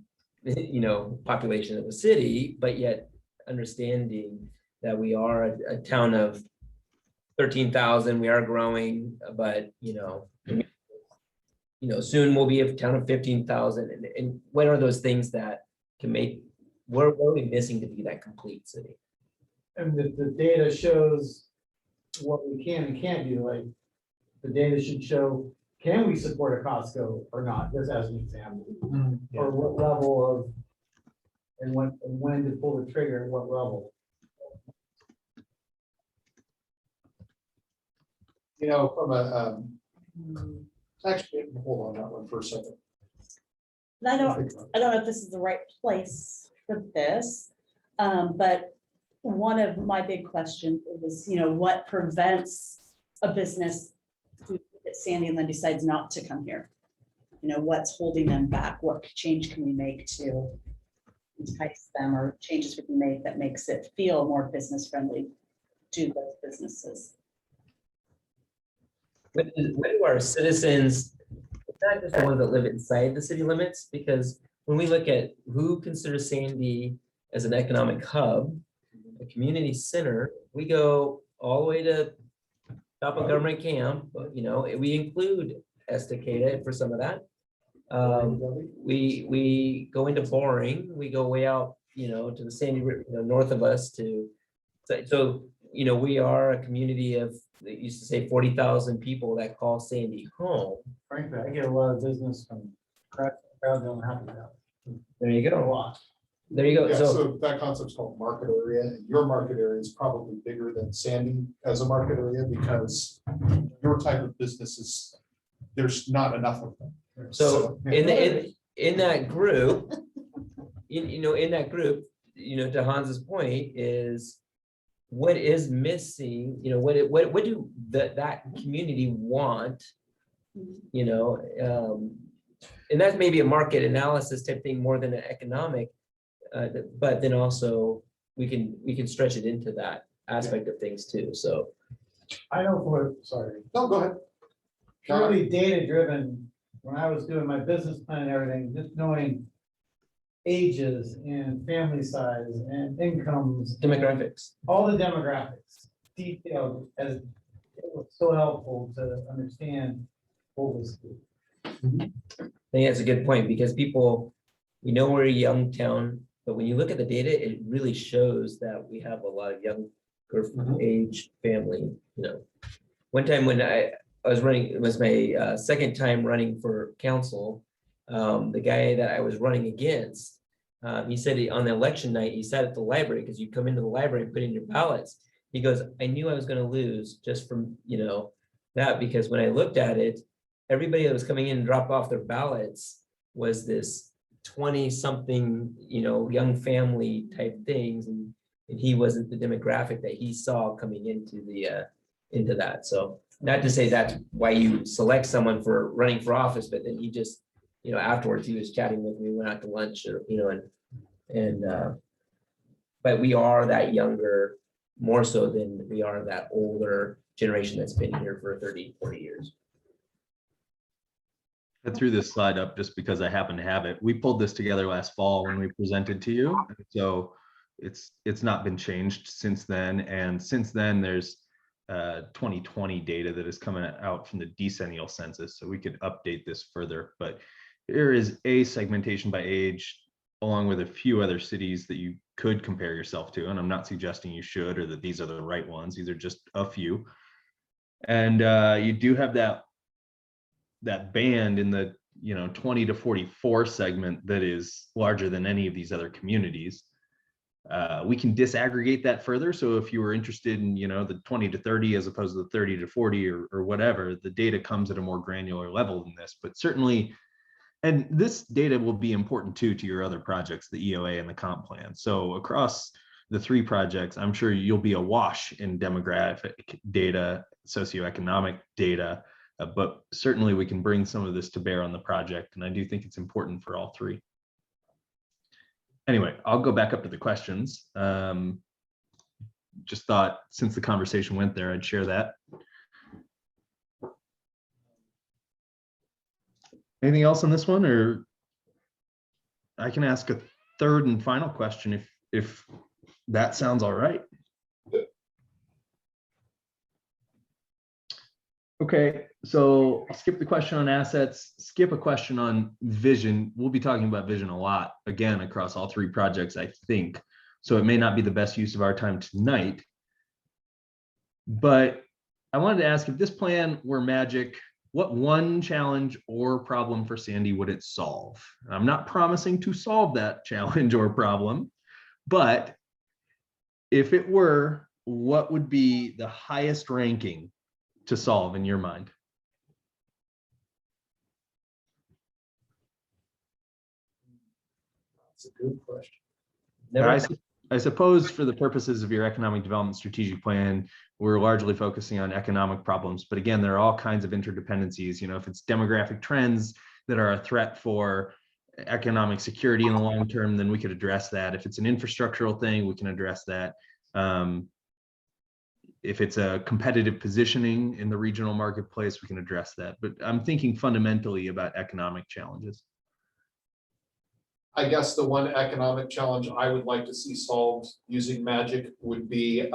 population of a city, but yet understanding that we are a town of 13,000, we are growing, but soon we'll be a town of 15,000. And what are those things that can make, what are we missing to be that complete city? And the data shows what we can and can't do, like, the data should show, can we support a Costco or not, just as an example? Or what level of, and when to pull the trigger, at what level? From a, actually, hold on that one for a second. I don't know if this is the right place for this, but one of my big questions is, what prevents a business who gets Sandy and then decides not to come here? What's holding them back? What change can we make to entice them, or changes we can make that makes it feel more business friendly to those businesses? When do our citizens, it's not just the ones that live inside the city limits, because when we look at who considers Sandy as an economic hub, a community center, we go all the way to top of government camp, we include Estacada for some of that. We go into Boring, we go way out, to the Sandy River, north of us so we are a community of, they used to say 40,000 people that call Sandy home. Frankly, I get a lot of business from crowd don't have that. There you A go. lot. There you go. Yeah, So so that concept's called market area, and your market area is probably bigger than Sandy as a market area, because your type of businesses, there's not enough of them. So in that group, in that group, to Hans's point is, what is missing, what do that community want? And that's maybe a market analysis type thing more than an economic, but then also we can stretch it into that aspect of things too, so. I know sorry, No, go ahead. purely data driven, when I was doing my business plan and everything, just knowing ages and family size and incomes, Demographics. all the demographics. detailed as, it was so helpful to understand what was. I think that's a good point, because people, we know we're a young town, but when you look at the data, it really shows that we have a lot of younger age family, you know. One time when I was running, it was my second time running for council. The guy that I was running against, he said on the election night, he sat at the library, because you come into the library and put in your ballots. He goes, I knew I was gonna lose just from, you know, that, because when I looked at it, everybody that was coming in and drop off their ballots was this 20-something, you know, young family type things, and he wasn't the demographic that he saw coming into the into that. So not to say that's why you select someone for running for office, but then he just, you know, afterwards he was chatting with me, went out to lunch, or, you know, and but we are that younger more so than we are that older generation that's been here for 30, 40 years. I threw this slide up just because I happen to have it. We pulled this together last fall when we presented to you. So it's not been changed since then. And since then, there's 2020 data that is coming out from the decennial census. So we could update this further, but there is a segmentation by age, along with a few other cities that you could compare yourself to. And I'm not suggesting you should, or that these are the right ones. These are just a few. And you do have that band in the, you know, 20 to 44 segment that is larger than any of these other communities. We can disaggregate that further. So if you were interested in, you know, the 20 to 30 as opposed to the 30 to 40 or whatever, the data comes at a more granular level than this. But certainly, and this data will be important too to your other projects, the EOA and the comp plan. So across the three projects, I'm sure you'll be awash in demographic data, socioeconomic data, but certainly we can bring some of this to bear on the project. And I do think it's important for all three. Anyway, I'll go back up to the questions. Just thought since the conversation went there, I'd share that. Anything else on this one, or I can ask a third and final question if that sounds all right. Okay, so I'll skip the question on assets, skip a question on vision. We'll be talking about vision a lot, again, across all three projects, I think. So it may not be the best use of our time tonight. But I wanted to ask, if this plan were magic, what one challenge or problem for Sandy would it solve? And I'm not promising to solve that challenge or problem, but if it were, what would be the highest ranking to solve in your mind? That's a good question. I suppose for the purposes of your economic development strategic plan, we're largely focusing on economic problems. But again, there are all kinds of interdependencies. You know, if it's demographic trends that are a threat for economic security in the long term, then we could address that. If it's an infrastructural thing, we can address that. If it's a competitive positioning in the regional marketplace, we can address that. But I'm thinking fundamentally about economic challenges. I guess the one economic challenge I would like to see solved using magic would be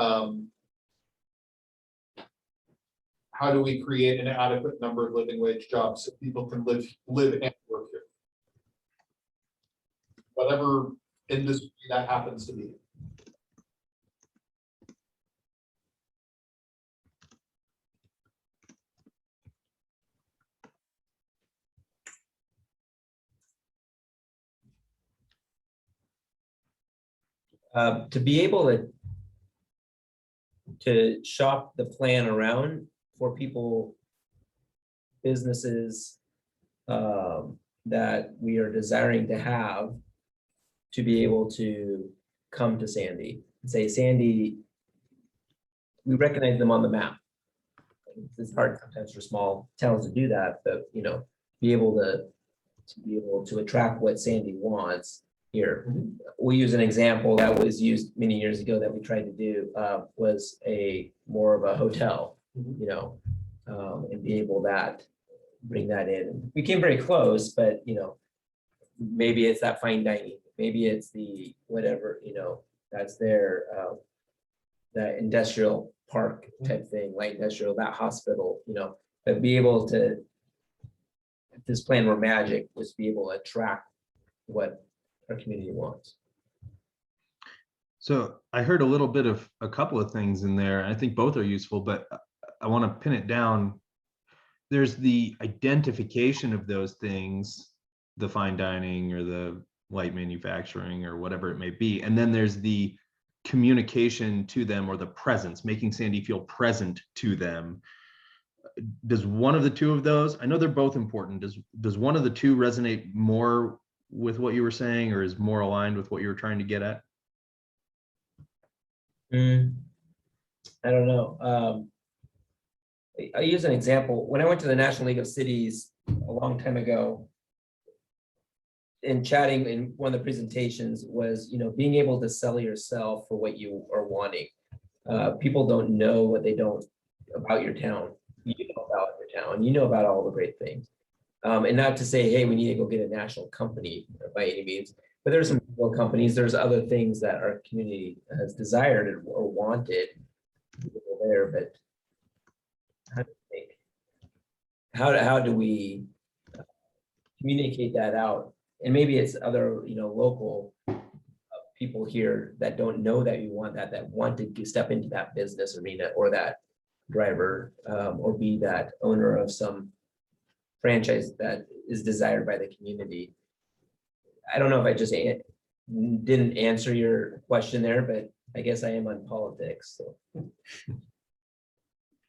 how do we create an adequate number of living wage jobs so people can live and work here? Whatever industry that happens to be. To be able to shop the plan around for people, businesses that we are desiring to have, to be able to come to Sandy and say, Sandy, we recognize them on the map. It's hard sometimes for small towns to do that, but you know, be able to attract what Sandy wants here. We'll use an example that was used many years ago that we tried to do, was more of a hotel, you know, and be able that bring that in. We came very close, but you know, maybe it's that fine dining, maybe it's the whatever, you know, that's there, that industrial park type thing, light industrial, that hospital, but be able to, if this plan were magic, was be able to attract what our community wants. So I heard a little bit of a couple of things in there. I think both are useful, but I want to pin it down. There's the identification of those things, the fine dining or the light manufacturing or whatever it may be. And then there's the communication to them, or the presence, making Sandy feel present to them. Does one of the two of those, I know they're both important, does one of the two resonate more with what you were saying, or is more aligned with what you were trying to get at? I don't know. I use an example. When I went to the National League of Cities a long time ago, in chatting in one of the presentations was, being able to sell yourself for what you are wanting. People don't know what they don't about your town. You know about your town. You know about all the great things. And not to say, hey, we need to go get a national company by any means, but there's some local companies. There's other things that our community has desired or wanted there, but how do we communicate that out? And maybe it's other, local people here that don't know that you want that want to step into that business arena, or that driver, or be that owner of some franchise that is desired by the community. I don't know if I just didn't answer your question there, but I guess I am on politics, so.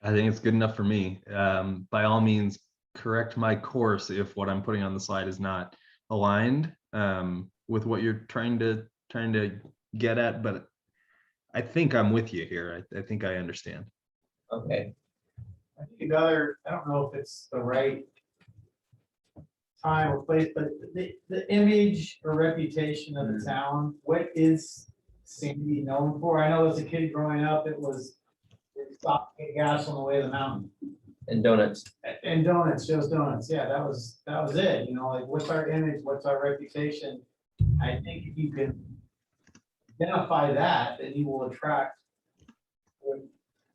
I think it's good enough for me. By all means, correct my course if what I'm putting on the slide is not aligned with what you're trying to get at, but I think I'm with you here. I think I understand. Okay. I think another, I don't know if it's the right time or place, but the image or reputation of the town, what is Sandy known for? I know as a kid growing up, it was stop, get gas on the way to the mountain. And donuts. And donuts, Joe's Donuts. Yeah, that was it. Like, what's our image? What's our reputation? I think if you can identify that, then you will attract what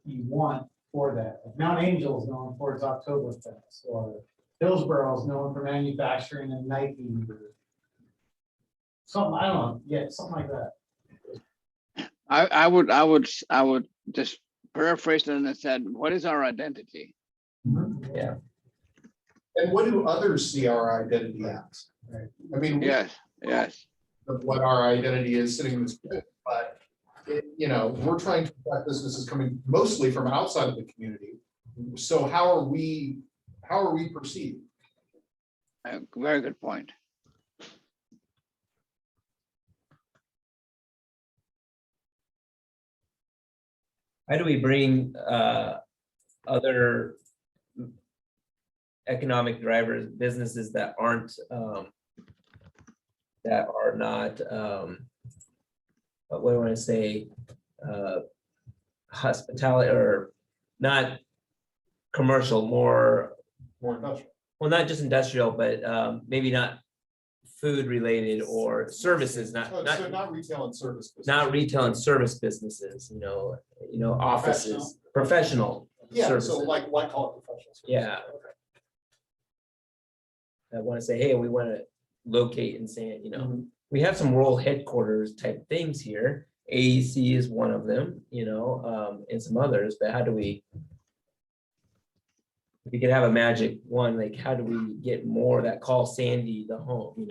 you want for that. Like Mount Angel is known for its Oktoberfest, or Hillsborough is known for manufacturing and Nike, or something. I don't know. Yeah, something like that. I would just paraphrase it and said, what is our identity? Yeah. And what do others see our identity as? Right. I mean, Yes. of what our identity is sitting in this book, but we're trying to attract businesses coming mostly from outside of the community. So how are we perceived? Very good point. How do we bring other economic drivers, businesses that aren't that are not what do I want to say, hospitality, or not commercial, more Industrial. well, not just industrial, but maybe not food related or services, not So not retail and service. business. not retail and service businesses, offices, professional Yeah, services. so like call it professional. services. Yeah. Okay. I want to say, hey, we want to locate and say, we have some rural headquarters type things here. AEC is one of them, and some others, but how do we could have a magic one, like how do we get more that call Sandy the home,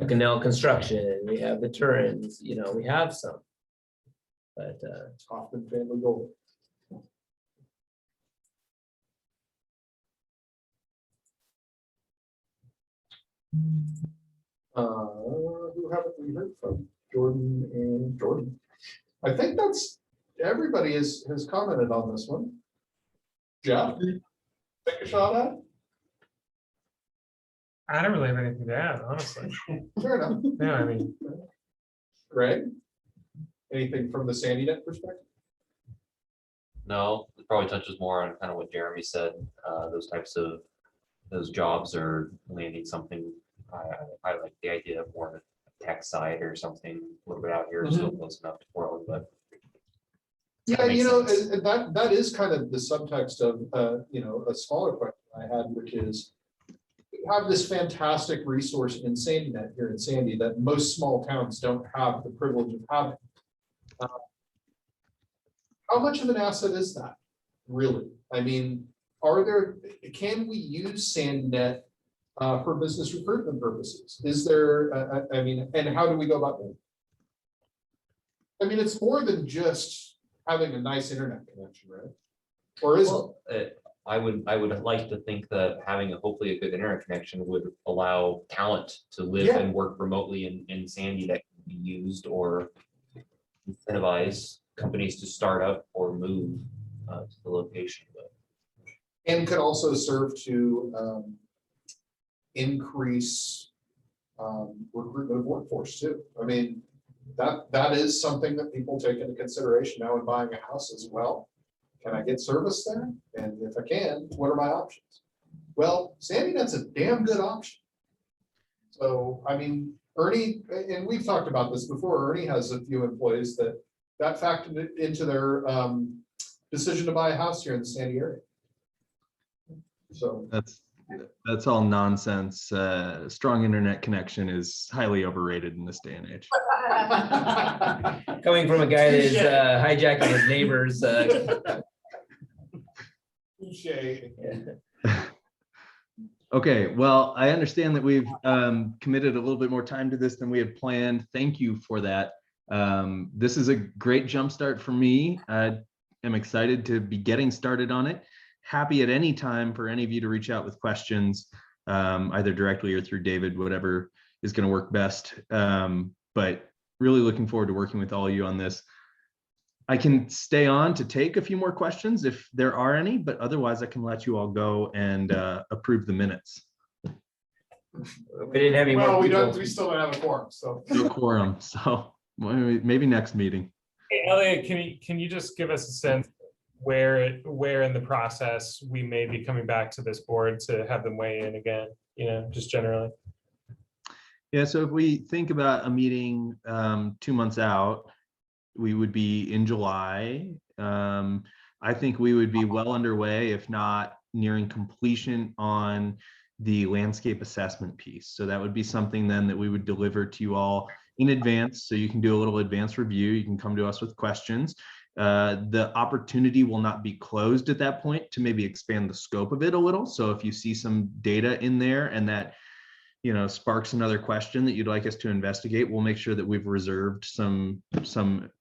Canal Construction, we have the Turins, we have some. But It's Hoffman Family Gold. Who haven't we heard from? Jordan and Jordan. I think that's, everybody has commented on this one. Jeff, take a shot at it? I don't really have anything to add, honestly. Fair enough. No, I mean, Greg? Anything from the Sandy Net perspective? No, it probably touches more on kind of what Jeremy said, those jobs are landing something. I like the idea of more of a tech side or something a little bit out here, still close enough to Portland, but Yeah, makes you know, sense. that is kind of the subtext of, you know, a smaller question I had, which is we have this fantastic resource in SandyNet here in Sandy that most small towns don't have the privilege of having. How much of an asset is that, really? I mean, can we use SandyNet for business recruitment purposes? Is there, I mean, and how do we go about that? I mean, it's more than just having a nice internet connection, right? Or is it? Well, I would like to think that having hopefully a good internet connection would allow talent to live Yeah. and work remotely in Sandy that can be used or incentivize companies to start up or move to the location. But And could also serve to increase recruitment of workforce too. I mean, that is something that people take into consideration now in buying a house as well. Can I get service there? And if I can, what are my options? Well, SandyNet's a damn good option. So, I mean, Ernie, and we've talked about this before, Ernie has a few employees that factored into their decision to buy a house here in the Sandy area. So. That's all nonsense. Strong internet connection is highly overrated in this day and age. Coming from a guy that is hijacking his neighbors. Okay, well, I understand that we've committed a little bit more time to this than we had planned. Thank you for that. This is a great jumpstart for me. I am excited to be getting started on it. Happy at any time for any of you to reach out with questions, either directly or through David, whatever is going to work best. But really looking forward to working with all of you on this. I can stay on to take a few more questions if there are any, but otherwise I can let you all go and approve the minutes. We didn't have any more. Well, people. we still don't have a quorum, so. No quorum, so maybe next meeting. Hey, Elliot, can you just give us a sense where in the process we may be coming back to this board to have them weigh in again, you know, just generally? Yeah, so if we think about a meeting 2 months out, we would be in July. I think we would be well underway, if not nearing completion on the landscape assessment piece. So that would be something then that we would deliver to you all in advance. So you can do a little advanced review. You can come to us with questions. The opportunity will not be closed at that point to maybe expand the scope of it a little. So if you see some data in there and that, you know, sparks another question that you'd like us to investigate, we'll make sure that we've reserved some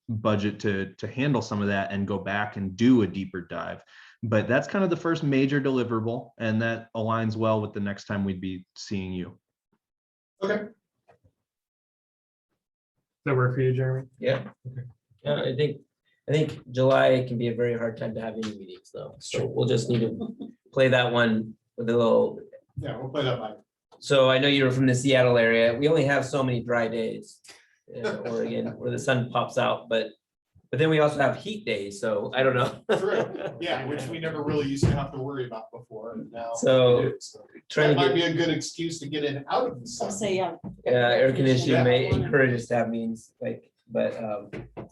budget to handle some of that and go back and do a deeper dive. But that's kind of the first major deliverable, and that aligns well with the next time we'd be seeing you. Okay. Does that work for you, Jeremy? Yeah. Okay. Yeah, I think July can be a very hard time to have any meetings though. So we'll just need to play that one with a little. Yeah, we'll play that by. So I know you're from the Seattle area. We only have so many dry days in Oregon where the sun pops out, but then we also have heat days. So I don't know. True. Yeah, which we never really used to have to worry about before. And now So, we do. So Trying that to might get be a good excuse to get in out of the I'll sun. say, yeah. air conditioning may Yeah. encourage us to have meetings but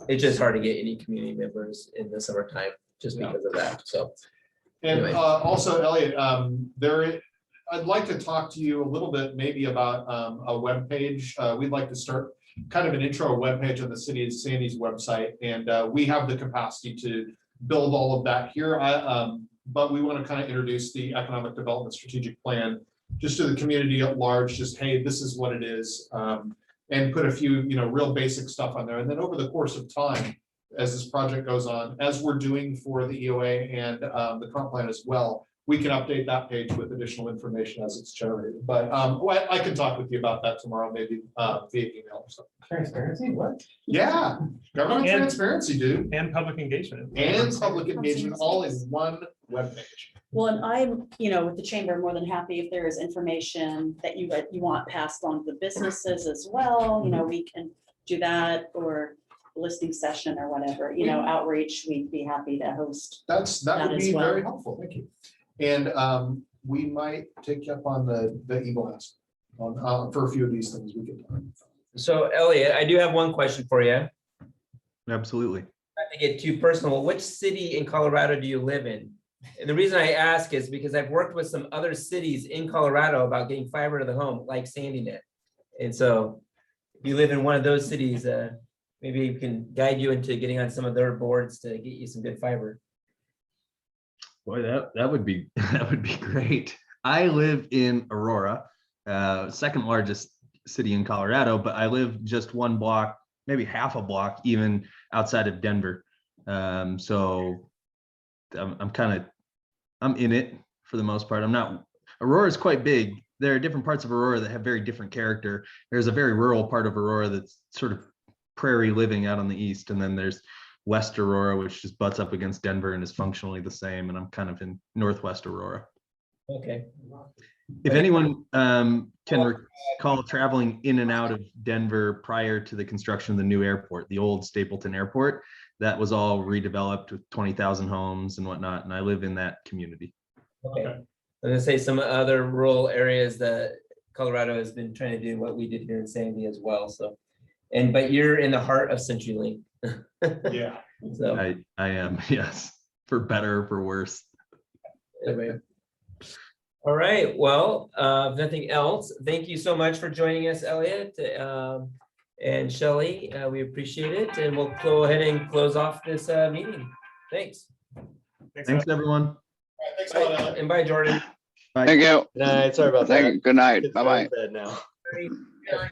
it's just hard to get any community members in the summertime just because of that. So And Anyway. Also, Elliot, I'd like to talk to you a little bit maybe about a web page. We'd like to start kind of an intro web page on the City of Sandy's website, and we have the capacity to build all of that here. But we want to kind of introduce the Economic Development Strategic Plan just to the community at large. Just, hey, this is what it is, and put a few, you know, real basic stuff on there. And then over the course of time, as this project goes on, as we're doing for the EOA and the comp plan as well, we can update that page with additional information as it's generated. But I can talk with you about that tomorrow, maybe via email or something. Transparency, what? Yeah, government And- transparency, dude, And public engagement. and public engagement all in one webpage. Well, and I'm, you know, with the chamber, more than happy if there is information that you want passed on to the businesses as well, you know, we can do that, or listening session or whatever, you know, outreach, we'd be happy to host. That That would as be well. very helpful, thank you. And we might take you up on the email list on for a few of these things we could. So Elliot, I do have one question for you. Absolutely. to get too personal. Which city in Colorado do you live in? And the reason I ask is because I've worked with some other cities in Colorado about getting fiber to the home, like Sandy did. And so if you live in one of those cities, maybe we can guide you into getting on some of their boards to get you some good fiber. Boy, that would be that would be great. I live in Aurora, second largest city in Colorado, but I live just one block, maybe half a block, even outside of Denver. So I'm in it for the most part. Aurora is quite big. There are different parts of Aurora that have very different character. There's a very rural part of Aurora that's sort of prairie living out on the east, and then there's West Aurora, which just butts up against Denver and is functionally the same. And I'm kind of in Northwest Aurora. Okay. If anyone can recall traveling in and out of Denver prior to the construction of the new airport, the old Stapleton Airport, that was all redeveloped with 20,000 homes and whatnot. And I live in that community. Okay. I'm gonna say some other rural areas that Colorado has been trying to do what we did here in Sandy as well. So, but you're in the heart of CenturyLink. Yeah. So I am, yes, for better or for worse. anyway. All right, well, if nothing else, thank you so much for joining us, Elliot, and Shelley. We appreciate it, and we'll go ahead and close off this meeting. Thanks. Thanks, everyone. Thanks a lot, Elliot. And bye, Jordan. Bye. Thank you. Good night, sorry about Thank that. you. Good night. Kids are Bye-bye. in bed now.